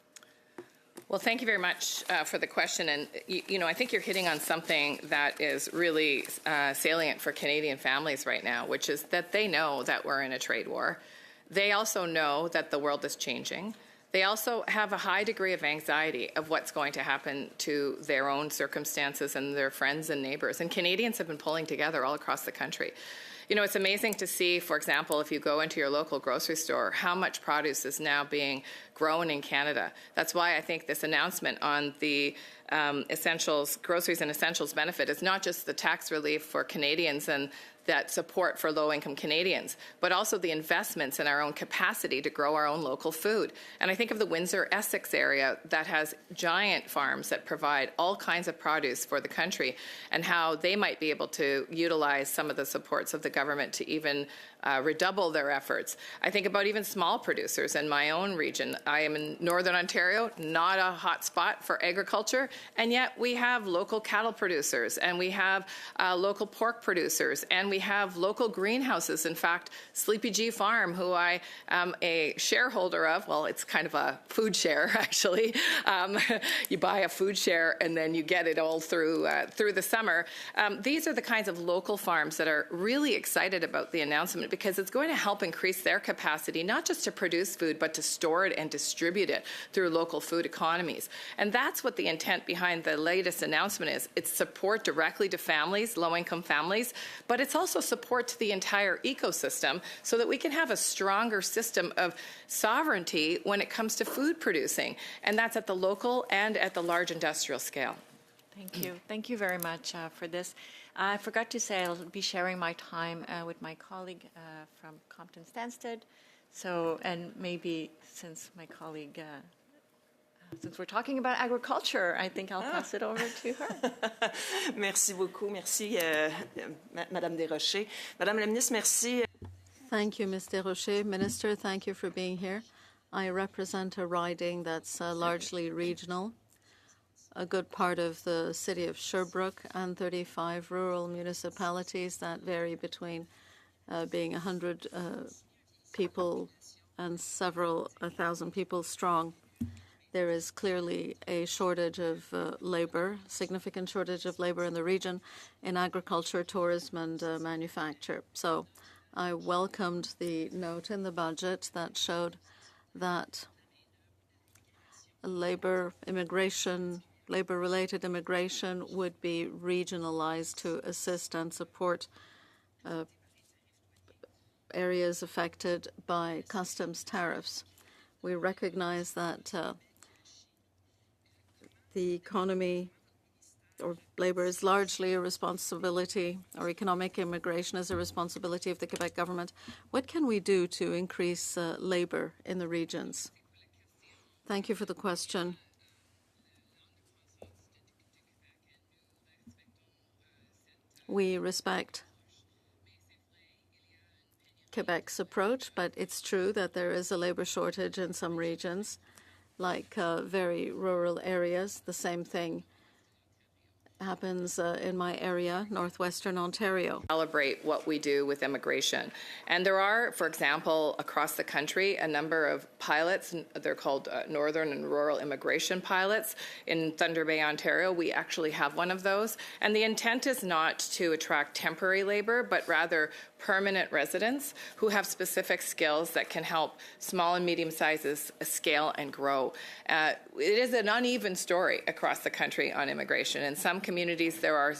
Well, thank you very much for the question. And, I think you're hitting on something that is really salient for Canadian families right now, which is that they know that we're in a trade war. They also know that the world is changing. They also have a high degree of anxiety of what's going to happen to their own circumstances and their friends and neighbors. And Canadians have been pulling together all across the country. It's amazing to see, for example, if you go into your local grocery store, how much produce is now being grown in Canada. That's why I think this announcement on the essentials, groceries and essentials benefit is not just the tax relief for Canadians and that support for low-income Canadians, but also the investments in our own capacity to grow our own local food. And I think of the Windsor-Essex area that has giant farms that provide all kinds of produce for the country and how they might be able to utilize some of the supports of the government to even redouble their efforts. I think about even small producers in my own region. I am in Northern Ontario, not a hot spot for agriculture, and yet we have local cattle producers, and we have local pork producers, and we have local greenhouses. In fact, Sleepy G Farm, who I am a shareholder of, well, it's kind of a food share, actually. You buy a food share, and then you get it all through the summer. These are the kinds of local farms that are really excited about the announcement because it's going to help increase their capacity, not just to produce food, but to store it and distribute it through local food economies. And that's what the intent behind the latest announcement is. It's support directly to families, low-income families, but it's also support to the entire ecosystem so that we can have a stronger system of sovereignty when it comes to food producing. And that's at the local and at the large industrial scale. Thank you. Thank you very much for this. I forgot to say I'll be sharing my time with my colleague from Compton Stansted. So, and maybe since my colleague, since we're talking about agriculture, I think I'll pass it over to her. Merci beaucoup. Merci, Madame Desrochers. Madame la Ministre, merci. Thank you, Ms. Desrochers. Minister, thank you for being here. I represent a riding that's largely regional, a good part of the city of Sherbrooke, and 35 rural municipalities that vary between being 100 people and several 1,000 people strong. There is clearly a shortage of labor, significant shortage of labor in the region in agriculture, tourism, and manufacture. So I welcomed the note in the budget that showed that labor-related immigration would be regionalized to assist and support areas affected by customs tariffs. We recognize that the economy or labor is largely a responsibility, or economic immigration is a responsibility of the Quebec government. What can we do to increase labor in the regions? Thank you for the question. We respect Quebec's approach, but it's true that there is a labor shortage in some regions, like very rural areas. The same thing happens in my area, northwestern Ontario. Celebrate what we do with immigration. And there are, for example, across the country, a number of pilots. They're called Northern and Rural Immigration Pilots. In Thunder Bay, Ontario, we actually have one of those. And the intent is not to attract temporary labor, but rather permanent residents who have specific skills that can help small and medium sizes scale and grow. It is an uneven story across the country on immigration. In some communities, there are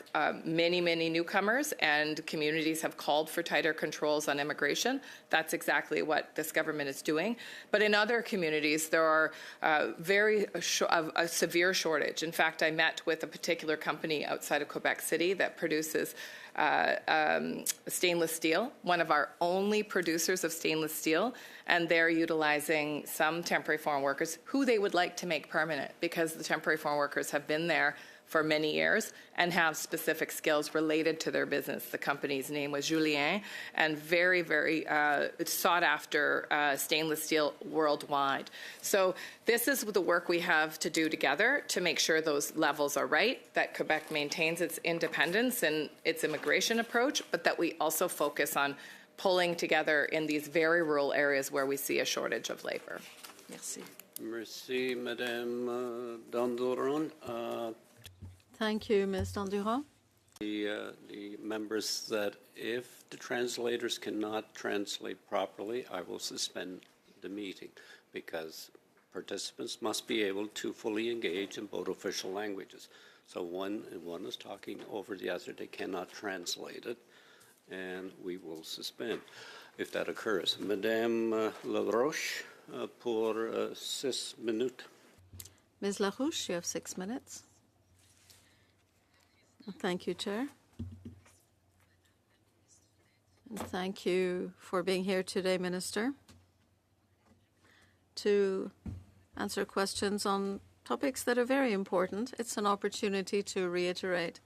many, many newcomers, and communities have called for tighter controls on immigration. That's exactly what this government is doing. But in other communities, there are a severe shortage. In fact, I met with a particular company outside of Quebec City that produces stainless steel, one of our only producers of stainless steel, and they're utilizing some temporary foreign workers who they would like to make permanent because the temporary foreign workers have been there for many years and have specific skills related to their business. The company's name was Julien, and very, very sought after stainless steel worldwide. So this is the work we have to do together to make sure those levels are right, that Quebec maintains its independence and its immigration approach, but that we also focus on pulling together in these very rural areas where we see a shortage of labor. Merci. Merci, Madame Danduron. Thank you, Ms. Danduron. The members that if the translators cannot translate properly, I will suspend the meeting because participants must be able to fully engage in both official languages. So one is talking over the other, they cannot translate it, and we will suspend if that occurs. Madame Laroche, pour 6 minutes. Ms. Larouche, you have 6 minutes. Thank you, Chair. And thank you for being here today, Minister, to answer questions on topics that are very important. It's an opportunity to reiterate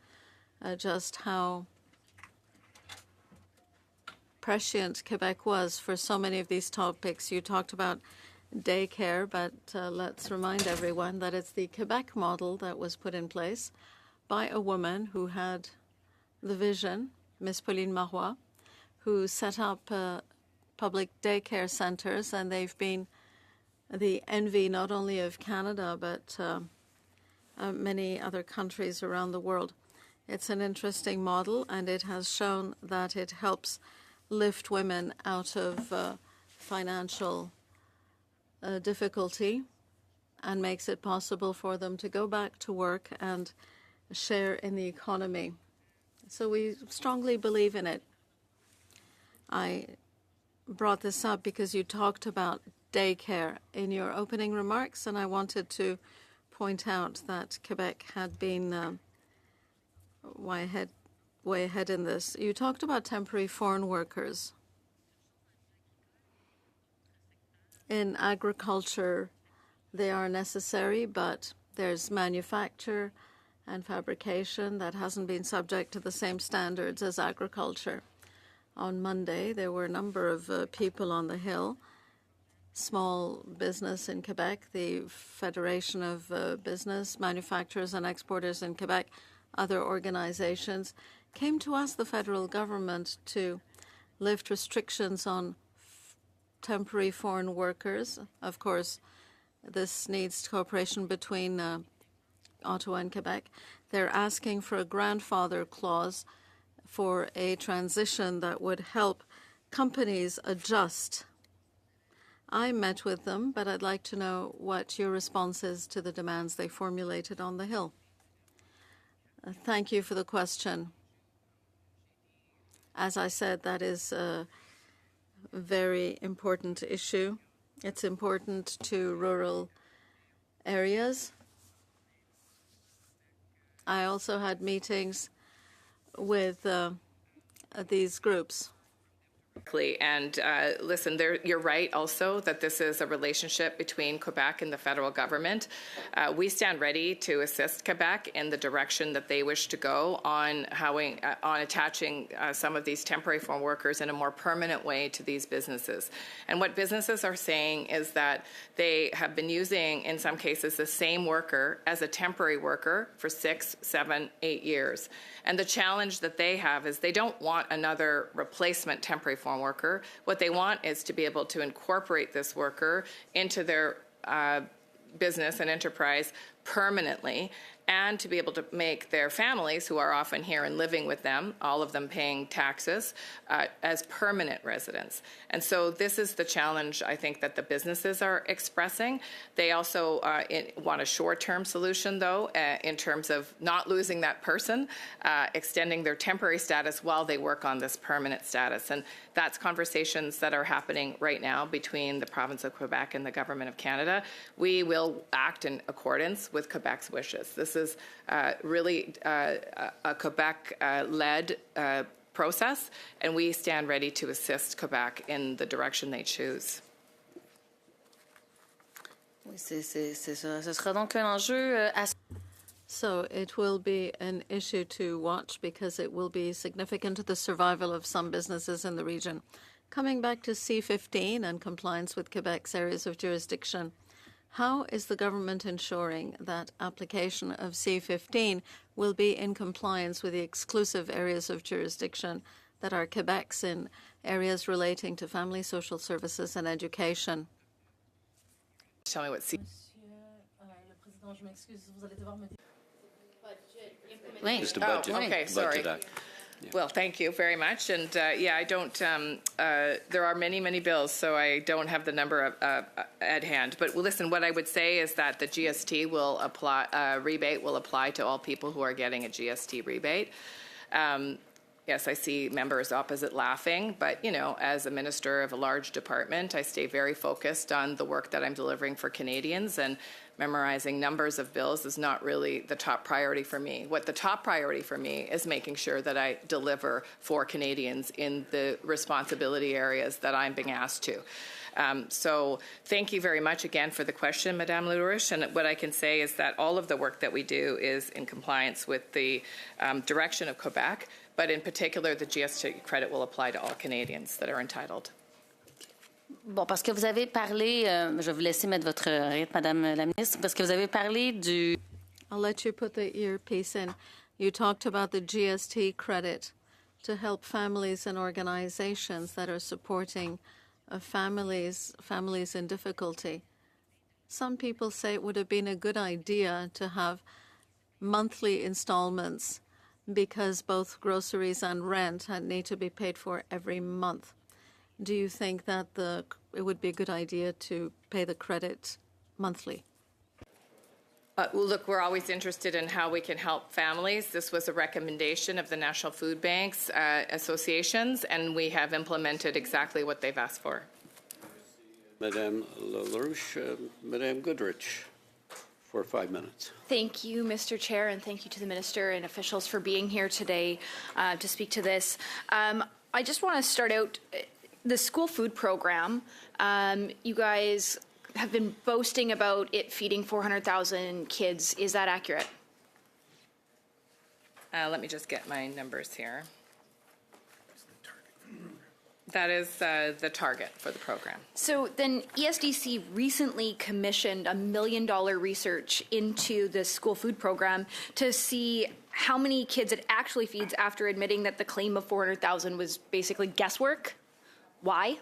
just how prescient Quebec was for so many of these topics. You talked about daycare, but let's remind everyone that it's the Quebec model that was put in place by a woman who had the vision, Miss Pauline Marois, who set up public daycare centers, and they've been the envy not only of Canada but many other countries around the world. It's an interesting model, and it has shown that it helps lift women out of financial difficulty and makes it possible for them to go back to work and share in the economy. So we strongly believe in it. I brought this up because you talked about daycare in your opening remarks, and I wanted to point out that Quebec had been way ahead in this. You talked about temporary foreign workers. In agriculture, they are necessary, but there's manufacture and fabrication that hasn't been subject to the same standards as agriculture. On Monday, there were a number of people on the Hill, small business in Quebec, the Federation of Business, Manufacturers and Exporters in Quebec, other organizations, came to ask the federal government to lift restrictions on temporary foreign workers. Of course, this needs cooperation between Ottawa and Quebec. They're asking for a grandfather clause for a transition that would help companies adjust. I met with them, but I'd like to know what your response is to the demands they formulated on the Hill. Thank you for the question. As I said, that is a very important issue. It's important to rural areas. I also had meetings with these groups. And listen, you're right also that this is a relationship between Quebec and the federal government. We stand ready to assist Quebec in the direction that they wish to go on attaching some of these temporary foreign workers in a more permanent way to these businesses. And what businesses are saying is that they have been using, in some cases, the same worker as a temporary worker for 6, 7, 8 years. And the challenge that they have is they don't want another replacement temporary foreign worker. What they want is to be able to incorporate this worker into their business and enterprise permanently, and to be able to make their families, who are often here and living with them, all of them paying taxes, as permanent residents. And so this is the challenge, I think, that the businesses are expressing. They also want a short-term solution, though, in terms of not losing that person, extending their temporary status while they work on this permanent status. And that's conversations that are happening right now between the province of Quebec and the government of Canada. We will act in accordance with Quebec's wishes. This is really a Quebec-led process, and we stand ready to assist Quebec in the direction they choose. Oui, c'est ça. Ce sera donc un enjeu So it will be an issue to watch because it will be significant to the survival of some businesses in the region. Coming back to C-15 and compliance with Quebec's areas of jurisdiction, how is the government ensuring that application of C-15 will be in compliance with the exclusive areas of jurisdiction that are Quebec's in areas relating to family, social services, and education? Tell me what C. Just a budget. Okay, sorry. Budget act. Well, thank you very much. And yeah, I don't, there are many, many bills, so I don't have the number at hand. But listen, what I would say is that the GST will apply, rebate will apply to all people who are getting a GST rebate. Yes, I see members opposite laughing, but, you know, as a minister of a large department, I stay very focused on the work that I'm delivering for Canadians, and memorizing numbers of bills is not really the top priority for me. What the top priority for me is making sure that I deliver for Canadians in the responsibility areas that I'm being asked to. So thank you very much again for the question, Madame Larouche. And what I can say is that all of the work that we do is in compliance with the direction of Quebec, but in particular, the GST credit will apply to all Canadians that are entitled. Bon, parce que vous avez parlé, je vais vous laisser mettre votre oreillette, Madame la ministre, parce que vous avez parlé du... I'll let you put the earpiece in. You talked about the GST credit to help families and organizations that are supporting families in difficulty. Some people say it would have been a good idea to have monthly installments because both groceries and rent need to be paid for every month. Do you think that it would be a good idea to pay the credit monthly? Well, look, we're always interested in how we can help families. This was a recommendation of the National Food Banks associations, and we have implemented exactly what they've asked for. Madame LaRouche, Madame Goodrich, for 5 minutes. Thank you, Mr. Chair, and thank you to the Minister and officials for being here today to speak to this. I just want to start out the school food program. You guys have been boasting about it feeding 400,000 kids. Is that accurate? Let me just get my numbers here. That is the target for the program. So then ESDC recently commissioned $1 million research into the school food program to see how many kids it actually feeds after admitting that the claim of 400,000 was basically guesswork. Why?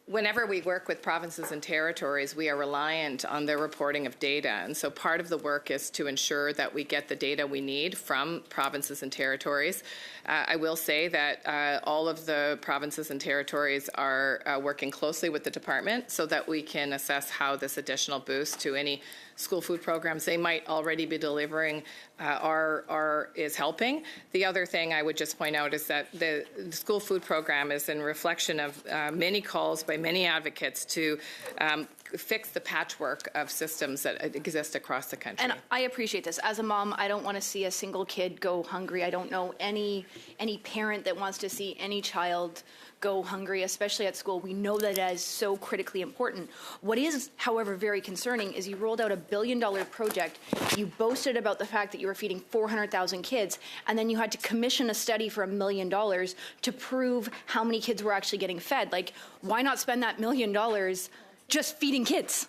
Whenever we work with provinces and territories, we are reliant on their reporting of data. And so part of the work is to ensure that we get the data we need from provinces and territories. I will say that all of the provinces and territories are working closely with the department so that we can assess how this additional boost to any school food programs they might already be delivering is helping. The other thing I would just point out is that the school food program is in reflection of many calls by many advocates to fix the patchwork of systems that exist across the country. And I appreciate this. As a mom, I don't want to see a single kid go hungry. I don't know any parent that wants to see any child go hungry, especially at school. We know that is so critically important. What is, however, very concerning is you rolled out $1 billion project. You boasted about the fact that you were feeding 400,000 kids, and then you had to commission a study for $1 million to prove how many kids were actually getting fed. Like, why not spend that $1 million just feeding kids?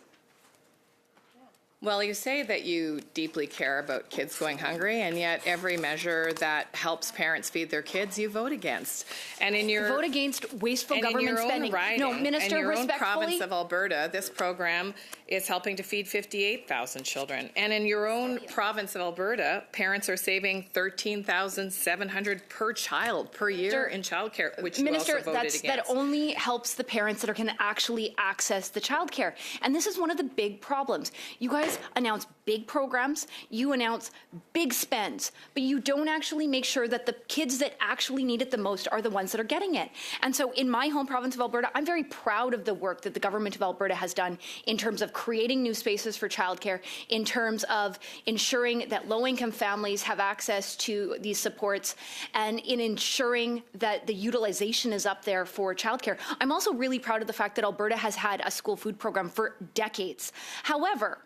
Well, you say that you deeply care about kids going hungry, and yet every measure that helps parents feed their kids, you vote against. And in your vote against wasteful government spending. No, Minister, in your own respectfully, province of Alberta, this program is helping to feed 58,000 children. And in your own province of Alberta, parents are saving $13,700 per child per year in childcare, which Minister, you also voted against. That only helps the parents that can actually access the childcare. And this is one of the big problems. You guys announce big programs, you announce big spends, but you don't actually make sure that the kids that actually need it the most are the ones that are getting it. And so in my home province of Alberta, I'm very proud of the work that the government of Alberta has done in terms of creating new spaces for childcare, in terms of ensuring that low-income families have access to these supports, and in ensuring that the utilization is up there for childcare. I'm also really proud of the fact that Alberta has had a school food program for decades. However,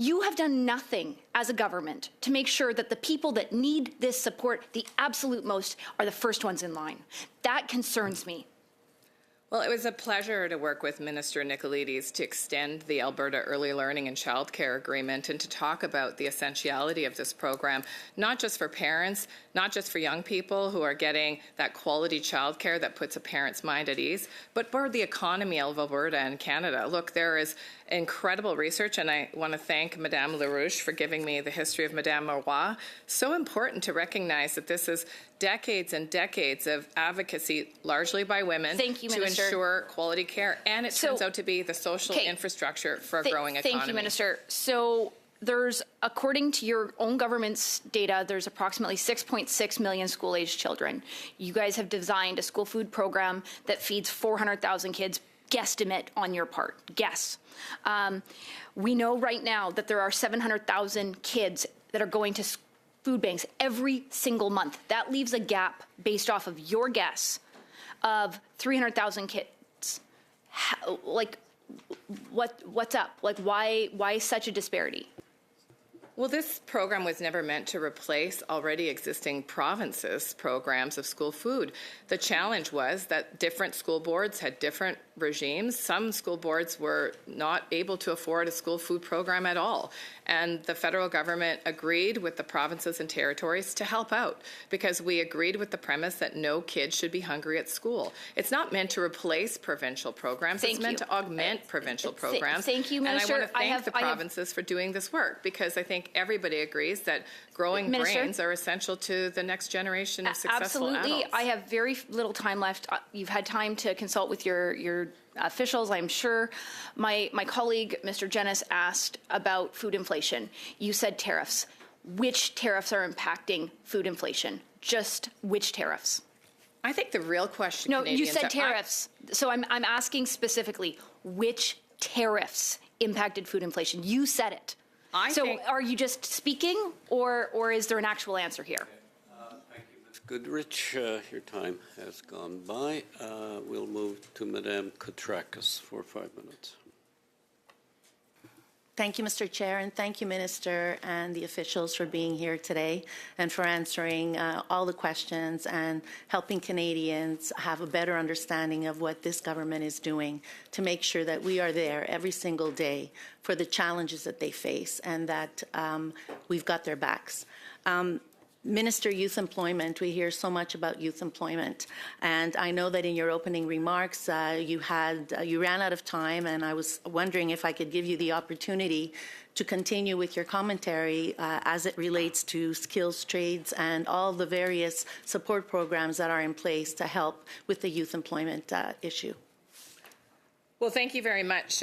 You have done nothing as a government to make sure that the people that need this support the absolute most are the first ones in line. That concerns me. Well, it was a pleasure to work with Minister Nicolaides to extend the Alberta Early Learning and Childcare Agreement and to talk about the essentiality of this program, not just for parents, not just for young people who are getting that quality childcare that puts a parent's mind at ease, but for the economy of Alberta and Canada. Look, there is incredible research, and I want to thank Madame LaRouche for giving me the history of Madame Marois. So important to recognize that this is decades and decades of advocacy, largely by women, Thank you, to Minister. ensure quality care, and it turns out to be the social infrastructure for a growing economy. Thank you, Minister. So there's, according to your own government's data, there's approximately 6.6 million school-aged children. You guys have designed a school food program that feeds 400,000 kids. Guesstimate on your part. Guess. We know right now that there are 700,000 kids that are going to food banks every single month. That leaves a gap, based off of your guess, of 300,000 kids. Like, what's up? Like, why such a disparity? Well, this program was never meant to replace already existing provinces' programs of school food. The challenge was that different school boards had different regimes. Some school boards were not able to afford a school food program at all. And the federal government agreed with the provinces and territories to help out because we agreed with the premise that no kid should be hungry at school. It's not meant to replace provincial programs. It's meant to augment provincial programs. Thank you, Minister. And I want to thank the provinces for doing this work because I think everybody agrees that growing brains are essential to the next generation of successful Absolutely. adults. I have very little time left. You've had time to consult with your officials, I'm sure. My colleague, Mr. Jennis, asked about food inflation. You said tariffs. Which tariffs are impacting food inflation? Just which tariffs? I think the real question. No, Canadians you said tariffs. So I'm asking specifically which tariffs impacted food inflation. You said it. Are you just speaking, or is there an actual answer here? Thank you, Ms. Goodrich. Your time has gone by. We'll move to Madame Koutrakis for 5 minutes. Thank you, Mr. Chair, and thank you, Minister, and the officials for being here today and for answering all the questions and helping Canadians have a better understanding of what this government is doing to make sure that we are there every single day for the challenges that they face and that we've got their backs. Minister, youth employment, we hear so much about youth employment, and I know that in your opening remarks you ran out of time, and I was wondering if I could give you the opportunity to continue with your commentary as it relates to skills trades and all the various support programs that are in place to help with the youth employment issue. Well, thank you very much,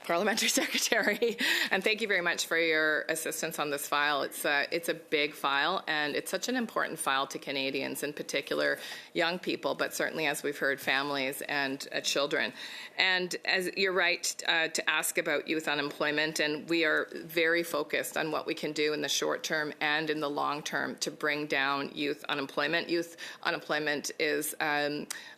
Parliamentary Secretary, and thank you very much for your assistance on this file. It's a big file, and it's such an important file to Canadians, in particular young people, but certainly, as we've heard, families and children. And as you're right to ask about youth unemployment, and we are very focused on what we can do in the short term and in the long term to bring down youth unemployment. Youth unemployment is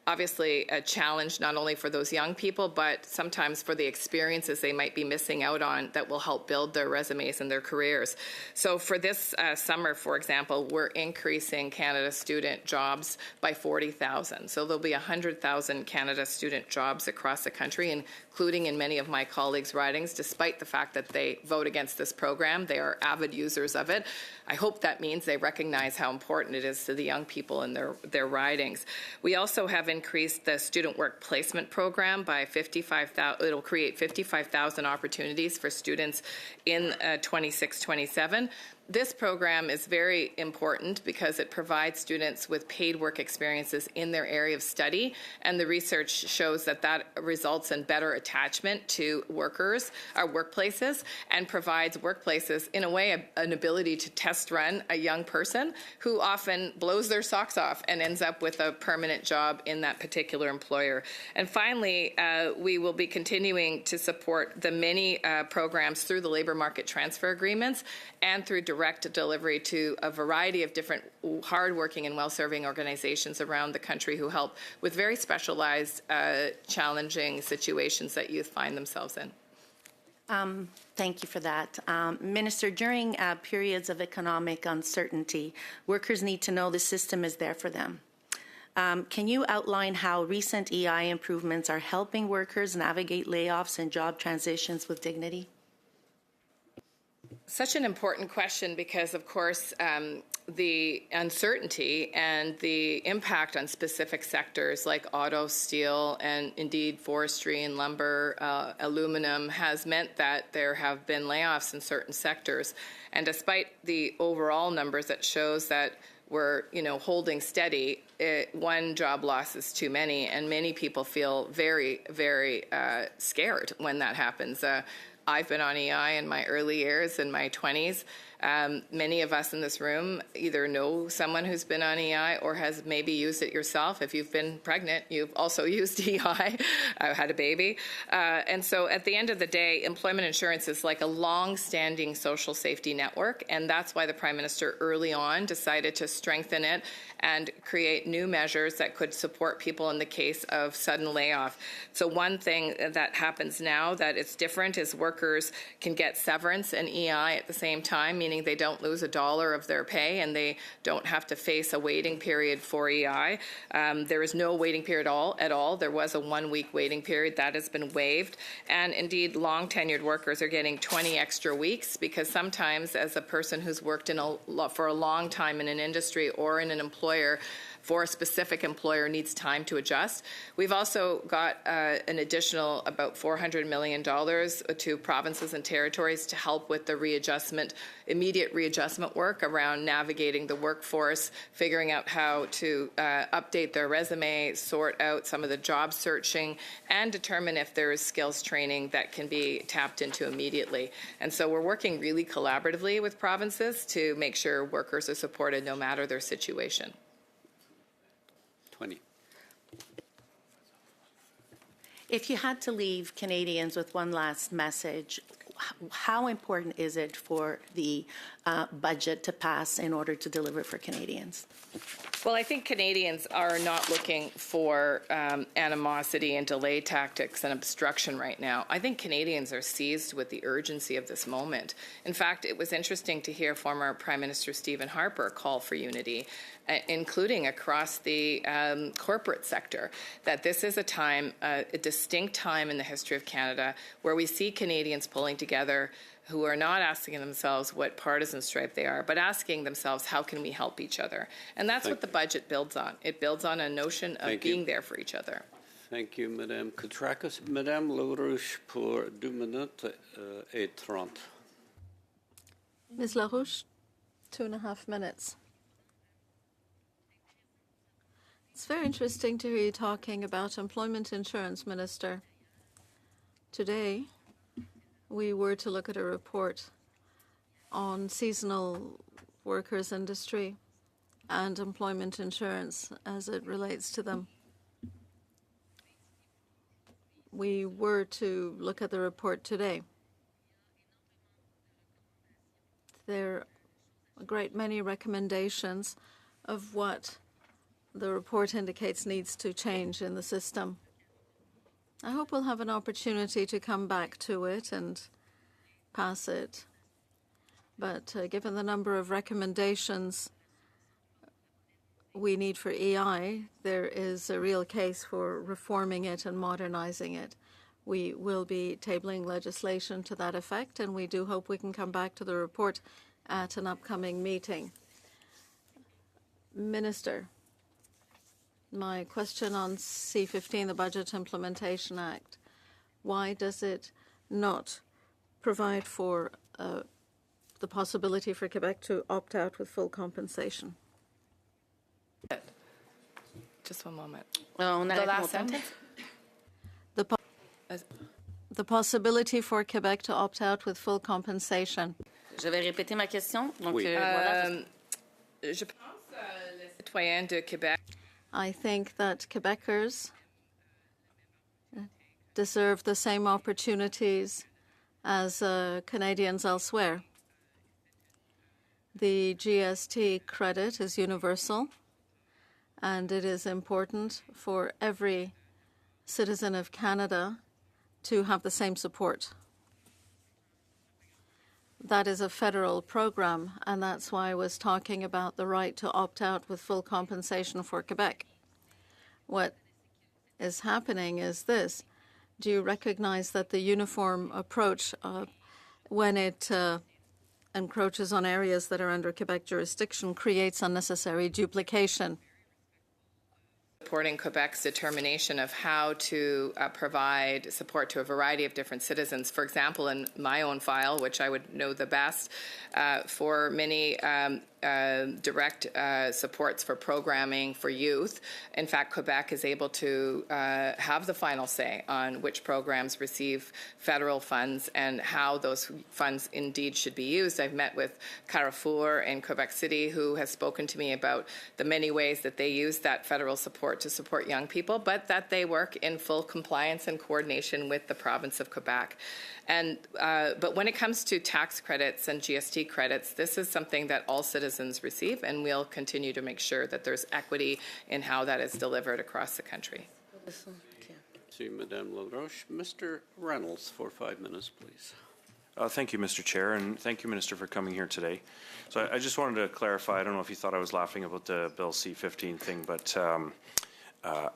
obviously a challenge not only for those young people, but sometimes for the experiences they might be missing out on that will help build their resumes and their careers. So for this summer, for example, we're increasing Canada student jobs by 40,000. So there'll be 100,000 Canada student jobs across the country, including in many of my colleagues' ridings, despite the fact that they vote against this program. They are avid users of it. I hope that means they recognize how important it is to the young people in their ridings. We also have increased the student work placement program by 55,000. It'll create 55,000 opportunities for students in 26-27. This program is very important because it provides students with paid work experiences in their area of study, and the research shows that that results in better attachment to workplaces, and provides workplaces, in a way, an ability to test run a young person who often blows their socks off and ends up with a permanent job in that particular employer. And finally, we will be continuing to support the many programs through the labour market transfer agreements and through direct delivery to a variety of different hardworking and well-serving organizations around the country who help with very specialized, challenging situations that youth find themselves in. Thank you for that. Minister, during periods of economic uncertainty, workers need to know the system is there for them. Can you outline how recent EI improvements are helping workers navigate layoffs and job transitions with dignity? Such an important question because, of course, the uncertainty and the impact on specific sectors like auto, steel, and indeed forestry and lumber, aluminum has meant that there have been layoffs in certain sectors. And despite the overall numbers that shows that we're, holding steady, one job loss is too many, and many people feel very, very scared when that happens. I've been on EI in my early years, in my 20s. Many of us in this room either know someone who's been on EI or has maybe used it yourself. If you've been pregnant, you've also used EI, had a baby. And so at the end of the day, employment insurance is like a long-standing social safety network, and that's why the Prime Minister early on decided to strengthen it and create new measures that could support people in the case of sudden layoff. So one thing that happens now that it's different is workers can get severance and EI at the same time, meaning they don't lose $1 of their pay and they don't have to face a waiting period for EI. There is no waiting period at all. There was a 1-week waiting period that has been waived. And indeed, long tenured workers are getting 20 extra weeks because sometimes as a person who's worked for a long time in an industry or in an employer, for a specific employer needs time to adjust. We've also got an additional about $400 million to provinces and territories to help with the immediate readjustment work around navigating the workforce, figuring out how to update their resume, sort out some of the job searching, and determine if there is skills training that can be tapped into immediately. And so we're working really collaboratively with provinces to make sure workers are supported no matter their situation. 20. If you had to leave Canadians with one last message, how important is it for the budget to pass in order to deliver for Canadians? Well, I think Canadians are not looking for animosity and delay tactics and obstruction right now. I think Canadians are seized with the urgency of this moment. In fact, it was interesting to hear former Prime Minister Stephen Harper call for unity, including across the corporate sector, that this is a time, a distinct time in the history of Canada where we see Canadians pulling together who are not asking themselves what partisan stripe they are, but asking themselves, how can we help each other? And that's what the budget builds on. It builds on a notion of being there for each other. Thank you, Madame Koutrakis. Madame LaRouche pour 2 minutes et 30. Ms. LaRouche, 2.5 minutes. It's very interesting to hear you talking about employment insurance, Minister. Today, we were to look at a report on seasonal workers industry and employment insurance as it relates to them. We were to look at the report today. There are a great many recommendations of what the report indicates needs to change in the system. I hope we'll have an opportunity to come back to it and pass it. But given the number of recommendations we need for EI, there is a real case for reforming it and modernizing it. We will be tabling legislation to that effect, and we do hope we can come back to the report at an upcoming meeting. Minister, my question on C-15, the Budget Implementation Act, why does it not provide for the possibility for Quebec to opt out with full compensation? Just one moment. The last sentence? The possibility for Quebec to opt out with full compensation. Je vais répéter ma question. Donc, Oui. voilà. Je pense les citoyens de Québec. I think that Quebecers deserve the same opportunities as Canadians elsewhere. The GST credit is universal, and it is important for every citizen of Canada to have the same support. that is a federal program, and that's why I was talking about the right to opt out with full compensation for Quebec. What is happening is this. Do you recognize that the uniform approach, when it encroaches on areas that are under Quebec jurisdiction, creates unnecessary duplication? Supporting Quebec's determination of how to provide support to a variety of different citizens. For example, in my own file, which I would know the best, for many direct supports for programming for youth. In fact, Quebec is able to have the final say on which programs receive federal funds and how those funds indeed should be used. I've met with Carrefour in Quebec City, who has spoken to me about the many ways that they use that federal support to support young people, but that they work in full compliance and coordination with the province of Quebec. And but when it comes to tax credits and GST credits, this is something that all citizens receive, and we'll continue to make sure that there's equity in how that is delivered across the country. See, Madame LaRoche. Mr. Reynolds for 5 minutes, please. Thank you, Mr. Chair, and thank you, Minister, for coming here today. So I just wanted to clarify, I don't know if you thought I was laughing about the Bill C-15 thing, but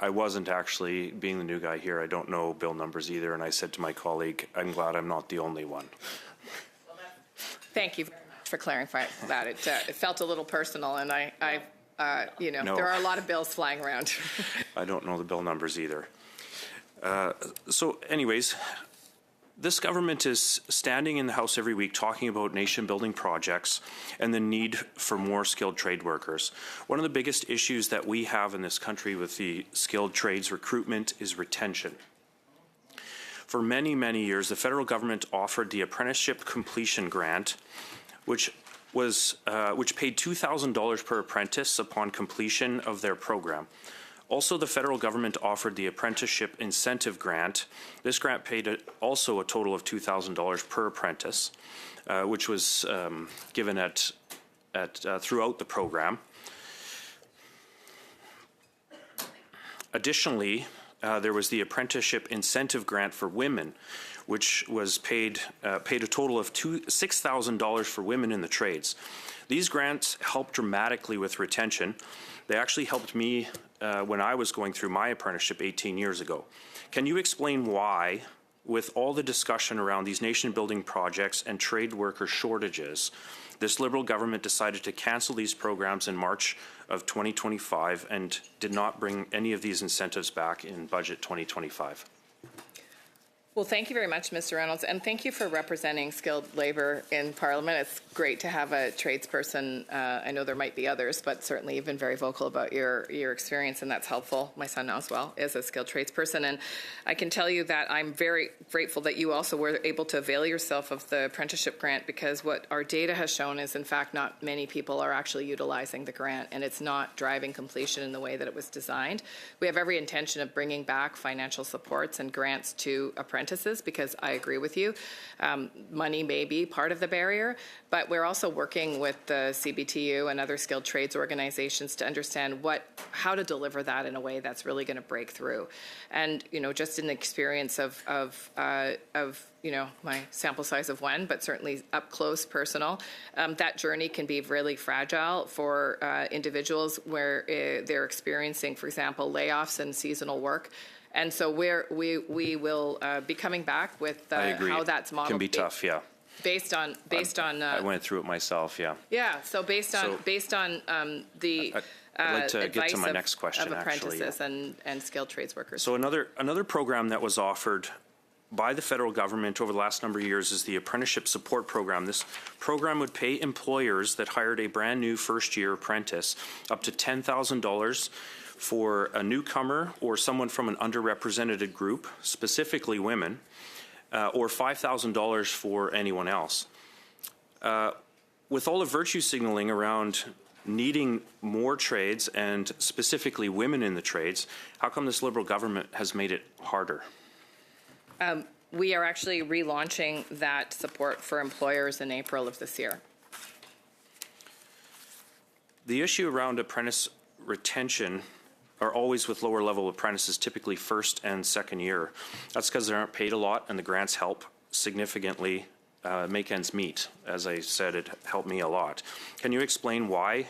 I wasn't actually, being the new guy here, I don't know bill numbers either, and I said to my colleague, I'm glad I'm not the only one. Thank you very much for clarifying that. It felt a little personal, and you know, No. there are a lot of bills flying around. I don't know the bill numbers either. So anyways, this government is standing in the House every week talking about nation-building projects and the need for more skilled trade workers. One of the biggest issues that we have in this country with the skilled trades recruitment is retention. For many, many years, the federal government offered the apprenticeship completion grant, which paid $2,000 per apprentice upon completion of their program. Also, the federal government offered the apprenticeship incentive grant. This grant paid also a total of $2,000 per apprentice, which was given throughout the program. Additionally, there was the apprenticeship incentive grant for women, which was paid a total of $6,000 for women in the trades. These grants helped dramatically with retention. They actually helped me when I was going through my apprenticeship 18 years ago. Can you explain why, with all the discussion around these nation-building projects and trade worker shortages, this Liberal government decided to cancel these programs in March of 2025 and did not bring any of these incentives back in Budget 2025? Well, thank you very much, Mr. Reynolds, and thank you for representing skilled labor in Parliament. It's great to have a tradesperson. I know there might be others, but certainly you've been very vocal about your experience, and that's helpful. My son as well is a skilled tradesperson, and I can tell you that I'm very grateful that you also were able to avail yourself of the apprenticeship grant, because what our data has shown is, in fact, not many people are actually utilizing the grant, and it's not driving completion in the way that it was designed. We have every intention of bringing back financial supports and grants to apprentices, because I agree with you. Money may be part of the barrier, but we're also working with the CBTU and other skilled trades organizations to understand how to deliver that in a way that's really going to break through. And, you know, just in the experience of you know, my sample size of one, but certainly up close, personal, that journey can be really fragile for individuals where they're experiencing, for example, layoffs and seasonal work. And so we will be coming back with how that's modeled. Can be tough, yeah. Based on. I went through it myself, yeah. Yeah. So based on the I'd like to get to my advice next question, of apprentices actually. and skilled trades workers. So another program that was offered by the federal government over the last number of years is the Apprenticeship Support Program. This program would pay employers that hired a brand new first-year apprentice up to $10,000 for a newcomer or someone from an underrepresented group, specifically women, or $5,000 for anyone else. With all the virtue signaling around needing more trades and specifically women in the trades, how come this Liberal government has made it harder? We are actually relaunching that support for employers in April of this year. The issue around apprentice retention are always with lower level apprentices, typically first and second year. That's because they aren't paid a lot and the grants help significantly make ends meet. As I said, it helped me a lot. Can you explain why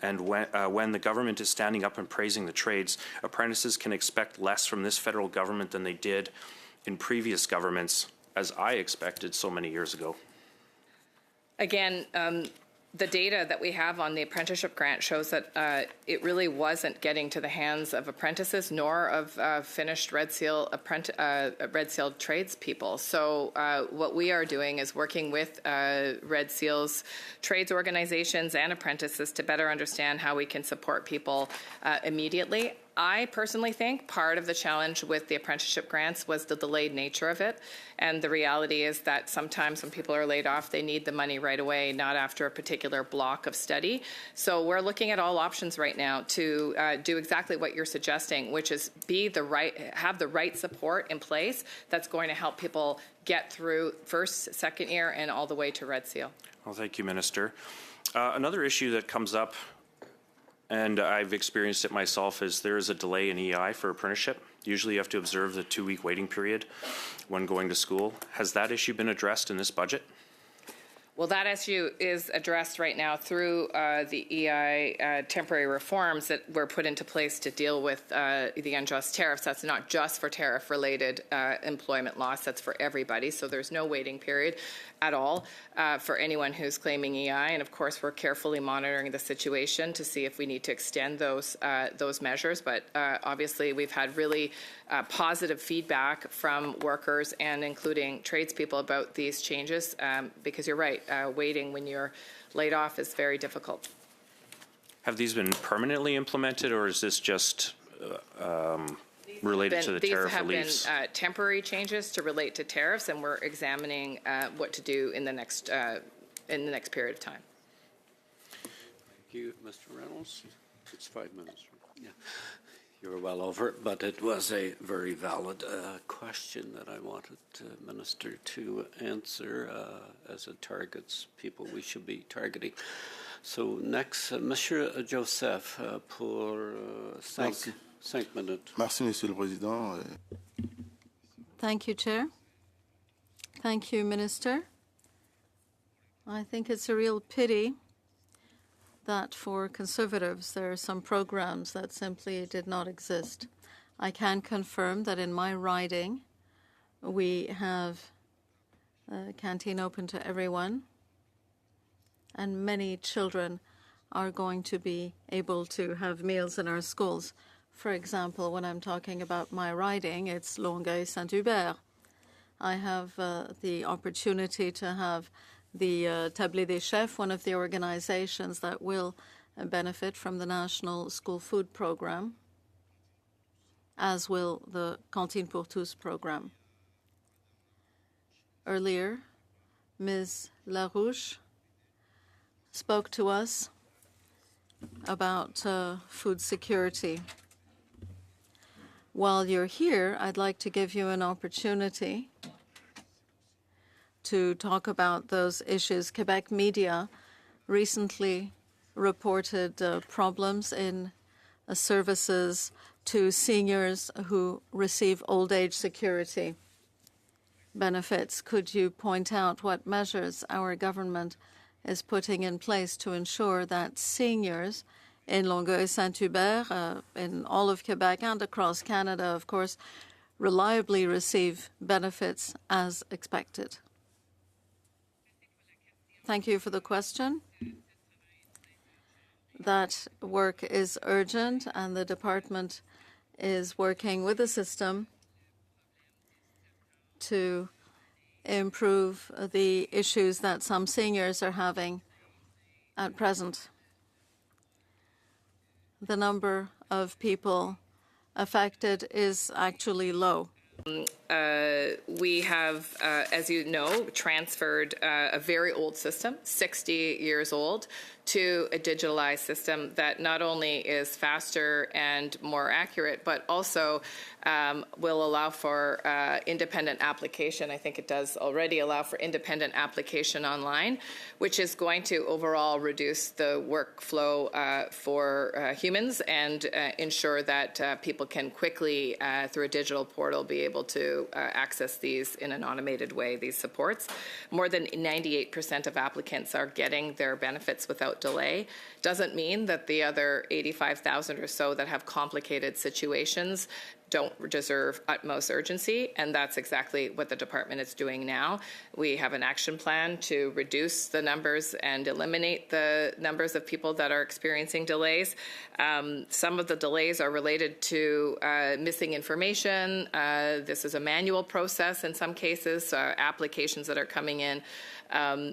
and when the government is standing up and praising the trades, apprentices can expect less from this federal government than they did in previous governments, as I expected so many years ago? Again, the data that we have on the apprenticeship grant shows that it really wasn't getting to the hands of apprentices nor of finished Red Seal tradespeople. So what we are doing is working with Red Seal's trades organizations and apprentices to better understand how we can support people immediately. I personally think part of the challenge with the apprenticeship grants was the delayed nature of it. And the reality is that sometimes when people are laid off, they need the money right away, not after a particular block of study. So we're looking at all options right now to do exactly what you're suggesting, which is have the right support in place that's going to help people get through first, second year, and all the way to Red Seal. Well, thank you, Minister. Another issue that comes up, and I've experienced it myself, is there is a delay in EI for apprenticeship. Usually you have to observe the 2-week waiting period when going to school. Has that issue been addressed in this budget? Well, that issue is addressed right now through the EI temporary reforms that were put into place to deal with the unjust tariffs. That's not just for tariff-related employment loss. That's for everybody. So there's no waiting period at all for anyone who's claiming EI. And of course, we're carefully monitoring the situation to see if we need to extend those measures. But obviously, we've had really positive feedback from workers and including tradespeople about these changes because you're right, waiting when you're laid off is very difficult. Have these been permanently implemented, or is this just related to the tariff reliefs? These have been temporary changes to relate to tariffs, and we're examining what to do in the next period of time. Thank you, Mr. Reynolds. It's 5 minutes. Yeah. You were well over it, but it was a very valid question that I wanted the Minister to answer as it targets people we should be targeting. So next, Monsieur Joseph, pour 5 minutes. Merci, Monsieur le Président. Thank you, Chair. Thank you, Minister. I think it's a real pity that for Conservatives there are some programs that simply did not exist. I can confirm that in my riding we have a canteen open to everyone, and many children are going to be able to have meals in our schools. For example, when I'm talking about my riding, it's Longueuil-Saint-Hubert. I have the opportunity to have the Table des Chefs, one of the organizations that will benefit from the National School Food Program, as will the Cantine pour tous program. Earlier, Ms. Larouche spoke to us about food security. While you're here, I'd like to give you an opportunity to talk about those issues. Quebec media recently reported problems in services to seniors who receive old age security benefits. Could you point out what measures our government is putting in place to ensure that seniors in Longueuil-Saint-Hubert, in all of Quebec and across Canada, of course, reliably receive benefits as expected? Thank you for the question. That work is urgent, and the department is working with the system to improve the issues that some seniors are having at present. The number of people affected is actually low. We have, as you know, transferred a very old system, 60 years old, to a digitalized system that not only is faster and more accurate, but also will allow for independent application. I think it does already allow for independent application online, which is going to overall reduce the workflow for humans and ensure that people can quickly, through a digital portal, be able to to access these in an automated way, these supports. More than 98% of applicants are getting their benefits without delay. Doesn't mean that the other 85,000 or so that have complicated situations don't deserve utmost urgency, and that's exactly what the department is doing now. We have an action plan to reduce the numbers and eliminate the numbers of people that are experiencing delays. Some of the delays are related to missing information. This is a manual process in some cases, applications that are coming in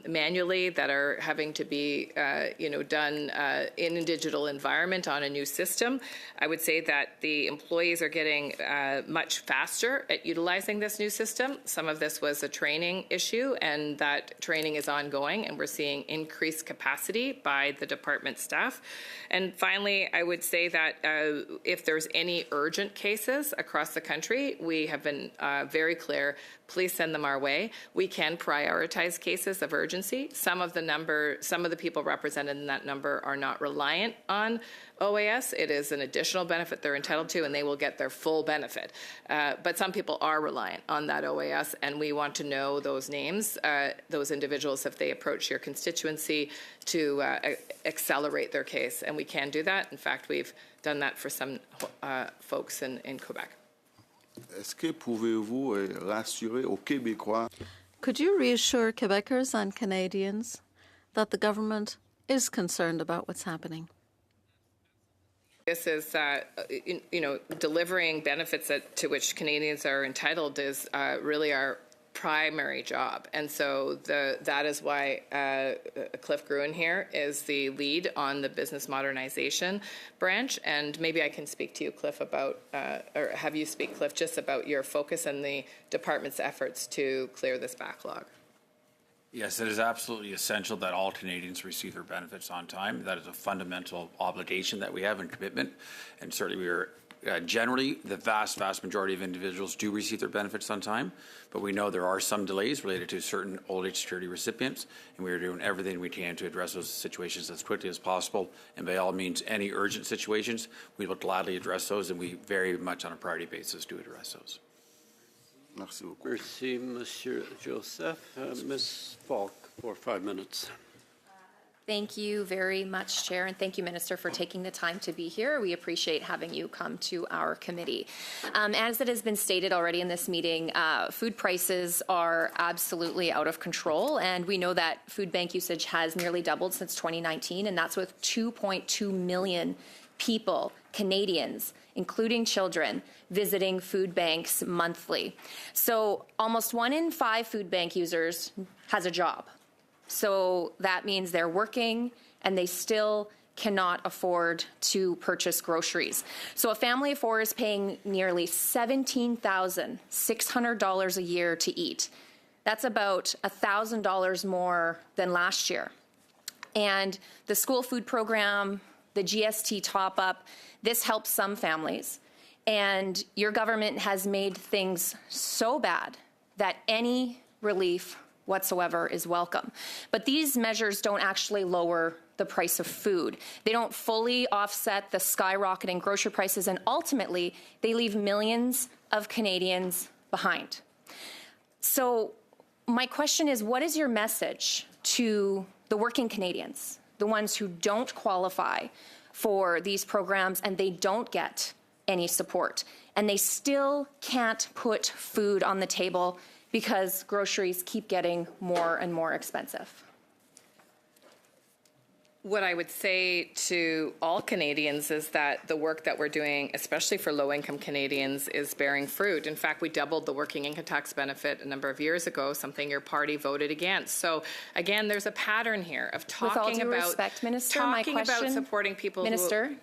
manually that are having to be done in a digital environment on a new system. I would say that the employees are getting much faster at utilizing this new system. Some of this was a training issue, and that training is ongoing, and we're seeing increased capacity by the department staff. And finally, I would say that if there's any urgent cases across the country, we have been very clear, please send them our way. We can prioritize cases of urgency. Some of the people represented in that number are not reliant on OAS. It is an additional benefit they're entitled to, and they will get their full benefit. But some people are reliant on that OAS, and we want to know those names, those individuals, if they approach your constituency, to accelerate their case. And we can do that. In fact, we've done that for some folks in Quebec. Est-ce que pouvez-vous rassurer aux Québécois? Could you reassure Quebecers and Canadians that the government is concerned about what's happening? This is, delivering benefits to which Canadians are entitled is really our primary job. And so that is why Cliff Gruen here is the lead on the business modernization branch. And maybe I can speak to you, Cliff, about, or have you speak, Cliff, just about your focus and the department's efforts to clear this backlog. Yes, it is absolutely essential that all Canadians receive their benefits on time. That is a fundamental obligation that we have and commitment. And certainly we are generally, the vast majority of individuals do receive their benefits on time, but we know there are some delays related to certain old age security recipients, and we are doing everything we can to address those situations as quickly as possible. And by all means, any urgent situations, we will gladly address those, and we very much on a priority basis do address those. Merci beaucoup. Merci, Monsieur Joseph. Ms. Falk, for 5 minutes. Thank you very much, Chair, and thank you, Minister, for taking the time to be here. We appreciate having you come to our committee. As it has been stated already in this meeting, food prices are absolutely out of control, and we know that food bank usage has nearly doubled since 2019, and that's with 2.2 million people, Canadians, including children, visiting food banks monthly. So almost 1 in 5 food bank users has a job. So that means they're working and they still cannot afford to purchase groceries. So a family of 4 is paying nearly $17,600 a year to eat. That's about $1,000 more than last year. And the school food program, the GST top-up, this helps some families. And your government has made things so bad that any relief whatsoever is welcome. But these measures don't actually lower the price of food. They don't fully offset the skyrocketing grocery prices, and ultimately, they leave millions of Canadians behind. So my question is, what is your message to the working Canadians, the ones who don't qualify for these programs and they don't get any support, and they still can't put food on the table because groceries keep getting more and more expensive? What I would say to all Canadians is that the work that we're doing, especially for low-income Canadians, is bearing fruit. In fact, we doubled the working income tax benefit a number of years ago, something your party voted against. So again, there's a pattern here of talking about respect, Minister, my question, about supporting people. Minister,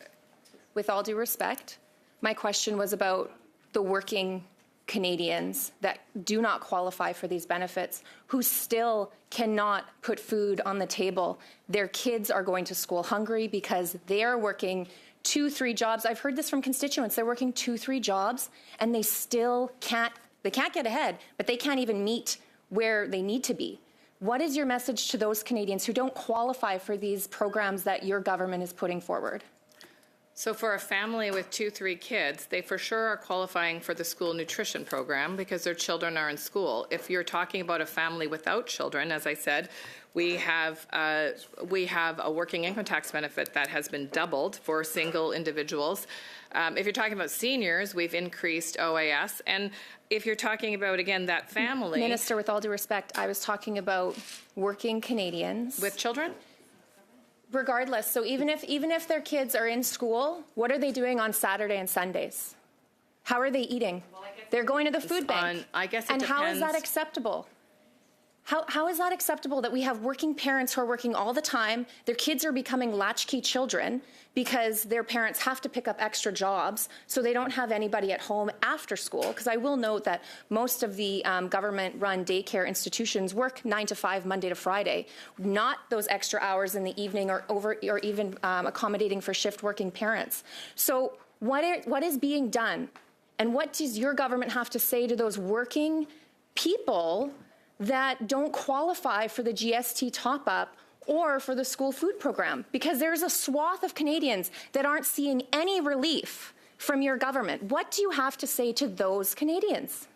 with all due respect, my question was about the working Canadians that do not qualify for these benefits, who still cannot put food on the table. Their kids are going to school hungry because they are working 2-3 jobs. I've heard this from constituents. They're working 2-3 jobs and they still can't get ahead, but they can't even meet where they need to be. What is your message to those Canadians who don't qualify for these programs that your government is putting forward? So for a family with 2-3 kids, they for sure are qualifying for the school nutrition program because their children are in school. If you're talking about a family without children, as I said, we have a working income tax benefit that has been doubled for single individuals. If you're talking about seniors, we've increased OAS. And if you're talking about, again, that family... Minister, with all due respect, I was talking about working Canadians. With children? Regardless, so even if their kids are in school, what are they doing on Saturday and Sundays? How are they eating? They're going to the food bank. I guess it and depends. how is that acceptable? How is that acceptable that we have working parents who are working all the time, their kids are becoming latchkey children because their parents have to pick up extra jobs so they don't have anybody at home after school? Because I will note that most of the government-run daycare institutions work 9 to 5, Monday to Friday, not those extra hours in the evening or even accommodating for shift working parents. So what is being done? And what does your government have to say to those working people that don't qualify for the GST top-up or for the school food program? Because there's a swath of Canadians that aren't seeing any relief from your government. What do you have to say to those Canadians?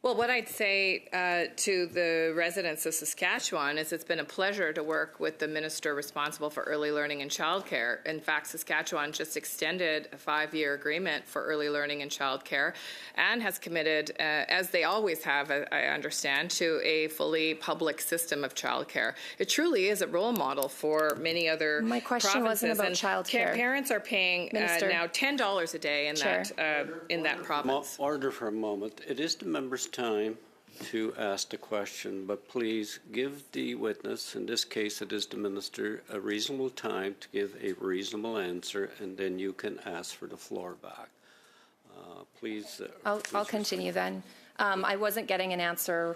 Well, what I'd say to the residents of Saskatchewan is it's been a pleasure to work with the minister responsible for early learning and childcare. In fact, Saskatchewan just extended a 5-year agreement for early learning and childcare and has committed, as they always have, I understand, to a fully public system of childcare. It truly is a role model for many other My question provinces. wasn't about childcare. Parents are paying now $10 a day in that province. Order for a moment. It is the members' time to ask the question, but please give the witness, in this case it is the minister, a reasonable time to give a reasonable answer, and then you can ask for the floor back. Please. I'll continue then. I wasn't getting an answer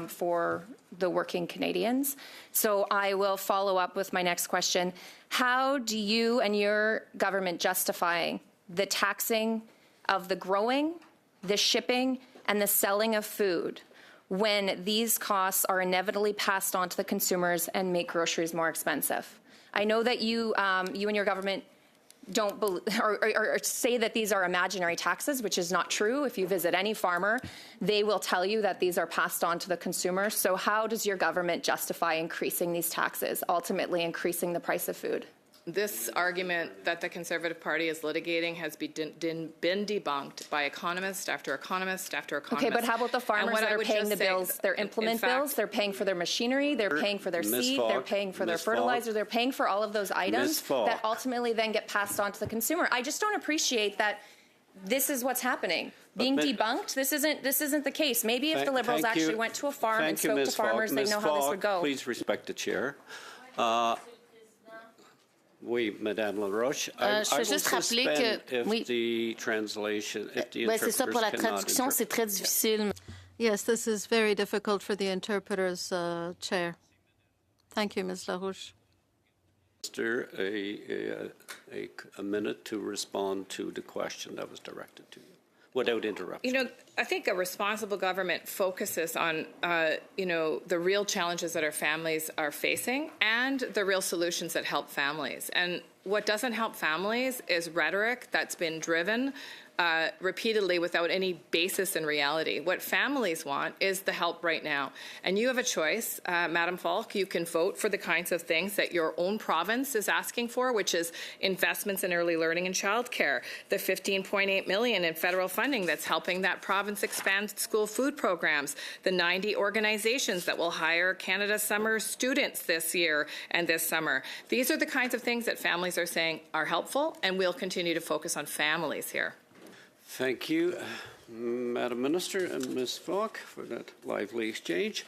for the working Canadians, so I will follow up with my next question. How do you and your government justify the taxing of the growing, the shipping, and the selling of food when these costs are inevitably passed on to the consumers and make groceries more expensive? I know that you and your government don't or say that these are imaginary taxes, which is not true. If you visit any farmer, they will tell you that these are passed on to the consumer. So how does your government justify increasing these taxes, ultimately increasing the price of food? This argument that the Conservative Party is litigating has been debunked by economist after economist after economist. Okay, but how about the farmers that are paying the bills, their implement bills, they're paying for their machinery, they're paying for their seed, they're paying for their fertilizer, they're paying for all of those items that ultimately then get passed on to the consumer. I just don't appreciate that this is what's happening. Being debunked, this isn't the case. Maybe if the Liberals actually went to a farm and spoke to farmers, they know how this would go. Please respect the chair. Oui, Madame Laroche. I will suspend if the translation, if the interpreters cannot interpret. Yes, this is very difficult for the interpreters, Chair. Thank you, Ms. LaRouche. Minister, a minute to respond to the question that was directed to you without interruption. You know, I think a responsible government focuses on, the real challenges that our families are facing and the real solutions that help families. And what doesn't help families is rhetoric that's been driven repeatedly without any basis in reality. What families want is the help right now. And you have a choice, Madam Falk. You can vote for the kinds of things that your own province is asking for, which is investments in early learning and childcare, the $15.8 million in federal funding that's helping that province expand school food programs, the 90 organizations that will hire Canada Summer students this year and this summer. These are the kinds of things that families are saying are helpful, and we'll continue to focus on families here. Thank you, Madam Minister and Ms. Falk, for that lively exchange.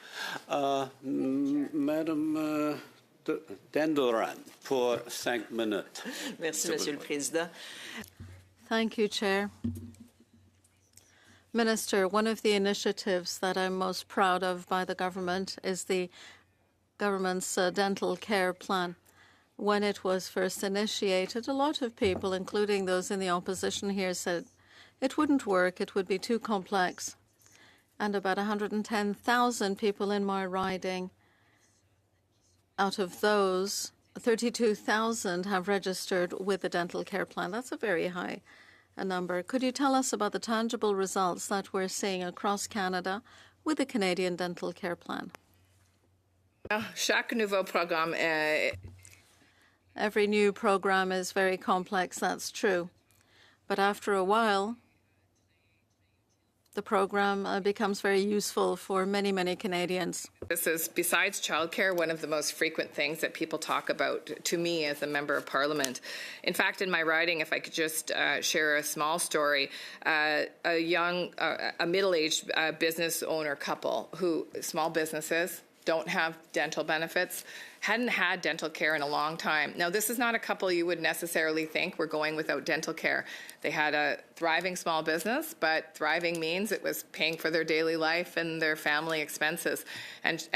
Madam Dendoran, pour 5 minutes. Merci, Monsieur le Président. Thank you, Chair. Minister, one of the initiatives that I'm most proud of by the government is the government's dental care plan. When it was first initiated, a lot of people, including those in the opposition here, said it wouldn't work, it would be too complex. And about 110,000 people in my riding, out of those 32,000 have registered with a dental care plan. That's a very high number. Could you tell us about the tangible results that we're seeing across Canada with the Canadian dental care plan? Chaque nouveau programme Every new program is very complex, that's true. But after a while, the program becomes very useful for many, many Canadians. This is, besides childcare, one of the most frequent things that people talk about to me as a member of Parliament. In fact, in my writing, if I could just share a small story, a middle-aged business owner couple who, small businesses, don't have dental benefits, hadn't had dental care in a long time. Now, this is not a couple you would necessarily think were going without dental care. They had a thriving small business, but thriving means it was paying for their daily life and their family expenses. And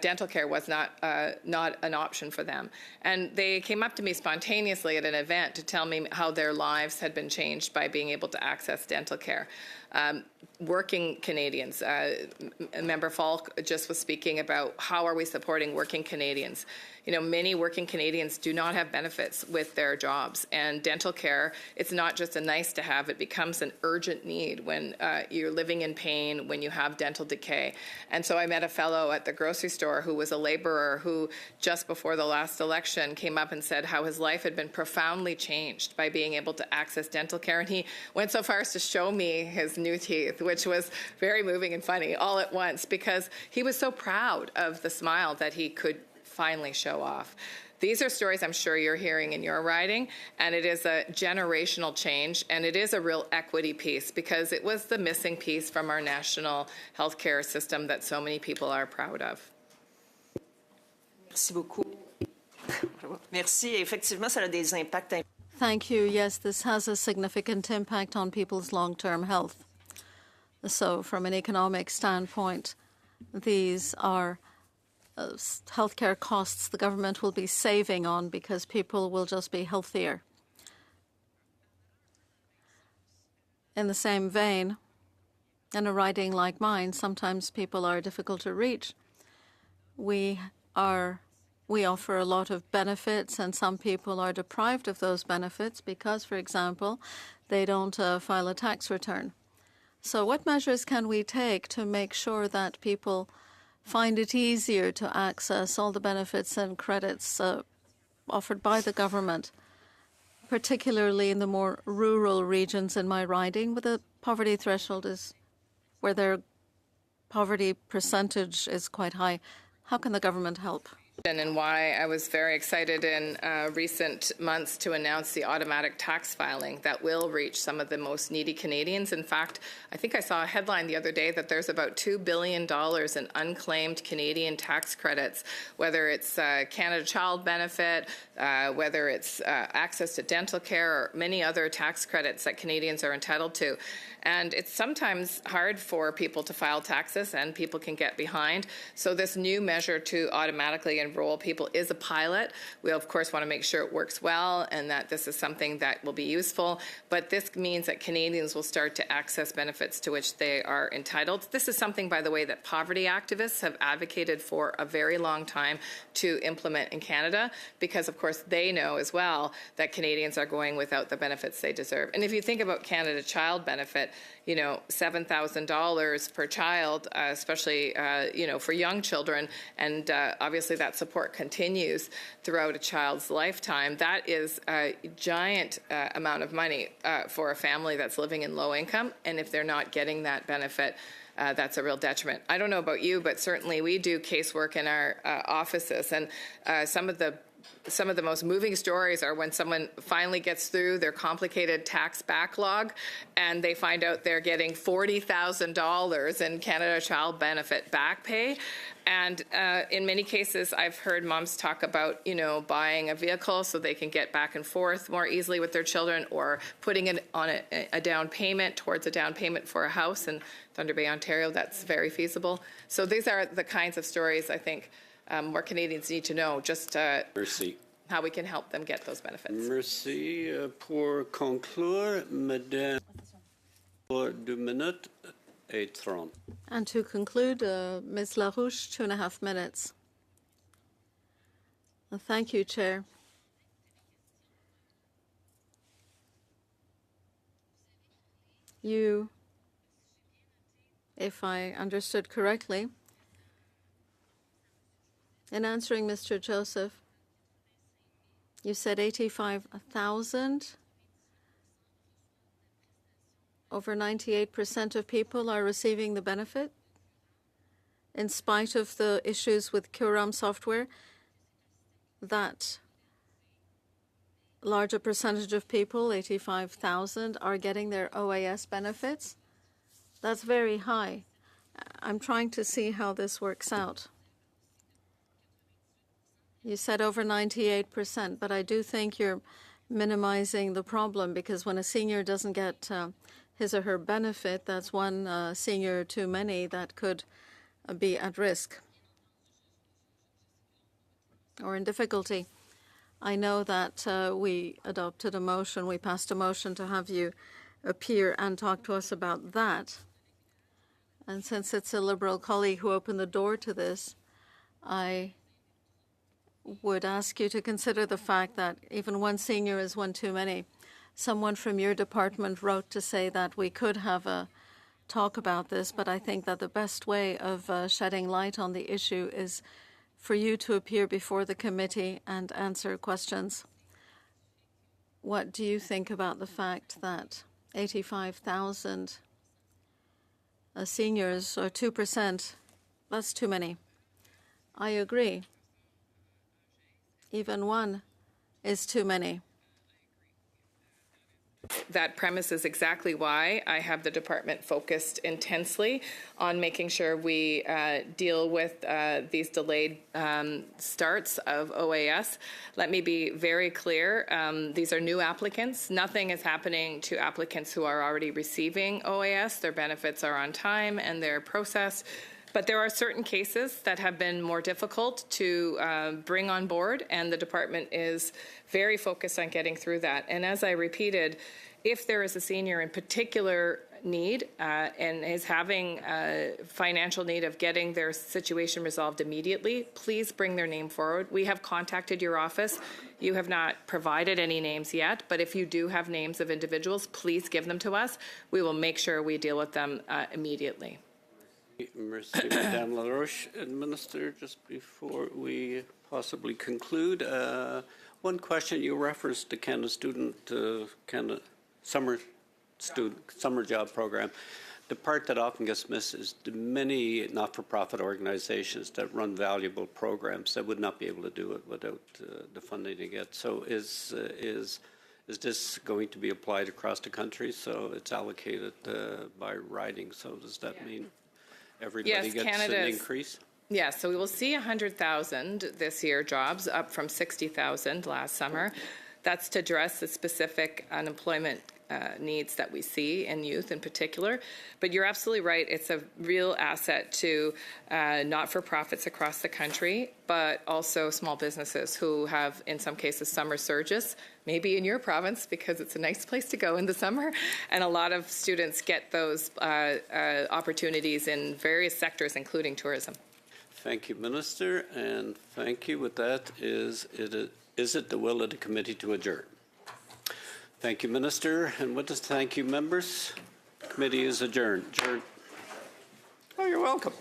dental care was not an option for them. And they came up to me spontaneously at an event to tell me how their lives had been changed by being able to access dental care. Working Canadians. Member Falk just was speaking about how are we supporting working Canadians. You know, many working Canadians do not have benefits with their jobs, and dental care, it's not just a nice to have, it becomes an urgent need when you're living in pain, when you have dental decay. And so I met a fellow at the grocery store who was a laborer who just before the last election came up and said how his life had been profoundly changed by being able to access dental care. And he went so far as to show me his new teeth, which was very moving and funny all at once because he was so proud of the smile that he could finally show off. These are stories I'm sure you're hearing in your writing, and it is a generational change, and it is a real equity piece because it was the missing piece from our national healthcare system that so many people are proud of. Merci beaucoup. Merci. Effectivement, ça a des impacts. Thank you. Yes, this has a significant impact on people's long-term health. So from an economic standpoint, these are healthcare costs the government will be saving on because people will just be healthier. In the same vein, in a riding like mine, sometimes people are difficult to reach. We offer a lot of benefits, and some people are deprived of those benefits because, for example, they don't file a tax return. So what measures can we take to make sure that people find it easier to access all the benefits and credits offered by the government, particularly in the more rural regions in my riding, where the poverty threshold is, where their poverty percentage is quite high? How can the government help? And why I was very excited in recent months to announce the automatic tax filing that will reach some of the most needy Canadians. In fact, I think I saw a headline the other day that there's about $2 billion in unclaimed Canadian tax credits, whether it's Canada Child Benefit, whether it's access to dental care, or many other tax credits that Canadians are entitled to. And it's sometimes hard for people to file taxes, and people can get behind. So this new measure to automatically enroll people is a pilot. We, of course, want to make sure it works well and that this is something that will be useful. But this means that Canadians will start to access benefits to which they are entitled. This is something, by the way, that poverty activists have advocated for a very long time to implement in Canada because, of course, they know as well that Canadians are going without the benefits they deserve. And if you think about Canada Child Benefit, you know, $7,000 per child, especially, you know, for young children. And obviously that support continues throughout a child's lifetime. That is a giant amount of money for a family that's living in low income. And if they're not getting that benefit, that's a real detriment. I don't know about you, but certainly we do casework in our offices. And some of the most moving stories are when someone finally gets through their complicated tax backlog and they find out they're getting $40,000 in Canada Child Benefit back pay. And in many cases, I've heard moms talk about, you know, buying a vehicle so they can get back and forth more easily with their children, or putting it on a down payment towards a down payment for a house in Thunder Bay, Ontario. That's very feasible. So these are the kinds of stories I think more Canadians need to know, just Merci. How we can help them get those benefits. Merci. Pour conclure, Madame, pour 2 minutes et 30. And to conclude, Ms. LaRouche, 2.5 minutes. Thank you, Chair. You, if I understood correctly, in answering Mr. Joseph, you said 85,000. Over 98% of people are receiving the benefit in spite of the issues with Curam software. That larger percentage of people, 85,000, are getting their OAS benefits. That's very high. I'm trying to see how this works out. You said over 98%, but I do think you're minimizing the problem, because when a senior doesn't get his or her benefit, that's one senior too many that could be at risk or in difficulty. I know that we adopted a motion, we passed a motion to have you appear and talk to us about that. And since it's a Liberal colleague who opened the door to this, I would ask you to consider the fact that even one senior is one too many. Someone from your department wrote to say that we could have a talk about this, but I think that the best way of shedding light on the issue is for you to appear before the committee and answer questions. What do you think about the fact that 85,000 seniors, or 2%, that's too many? I agree. Even one is too many. That premise is exactly why I have the department focused intensely on making sure we deal with these delayed starts of OAS. Let me be very clear. These are new applicants. Nothing is happening to applicants who are already receiving OAS. Their benefits are on time and they're processed. But there are certain cases that have been more difficult to bring on board, and the department is very focused on getting through that. And as I repeated, if there is a senior in particular need and is having a financial need of getting their situation resolved immediately, please bring their name forward. We have contacted your office. You have not provided any names yet, but if you do have names of individuals, please give them to us. We will make sure we deal with them immediately. Merci, Madame Laroche. Minister, just before we possibly conclude, one question. You referenced the Canada Student, Canada Summer Job Program. The part that often gets missed is the many not-for-profit organizations that run valuable programs that would not be able to do it without the funding they get. So is this going to be applied across the country? So it's allocated by riding. So does that mean everybody gets an increase? Yes, so we will see 100,000 this year jobs, up from 60,000 last summer. That's to address the specific unemployment needs that we see in youth in particular. But you're absolutely right. It's a real asset to not-for-profits across the country, but also small businesses who have, in some cases, summer surges, maybe in your province because it's a nice place to go in the summer. And a lot of students get those opportunities in various sectors, including tourism. Thank you, Minister, and thank you. With that, is it the will of the committee to adjourn? Thank you, Minister, and with this, thank you, members. Committee is adjourned. Oh, you're welcome.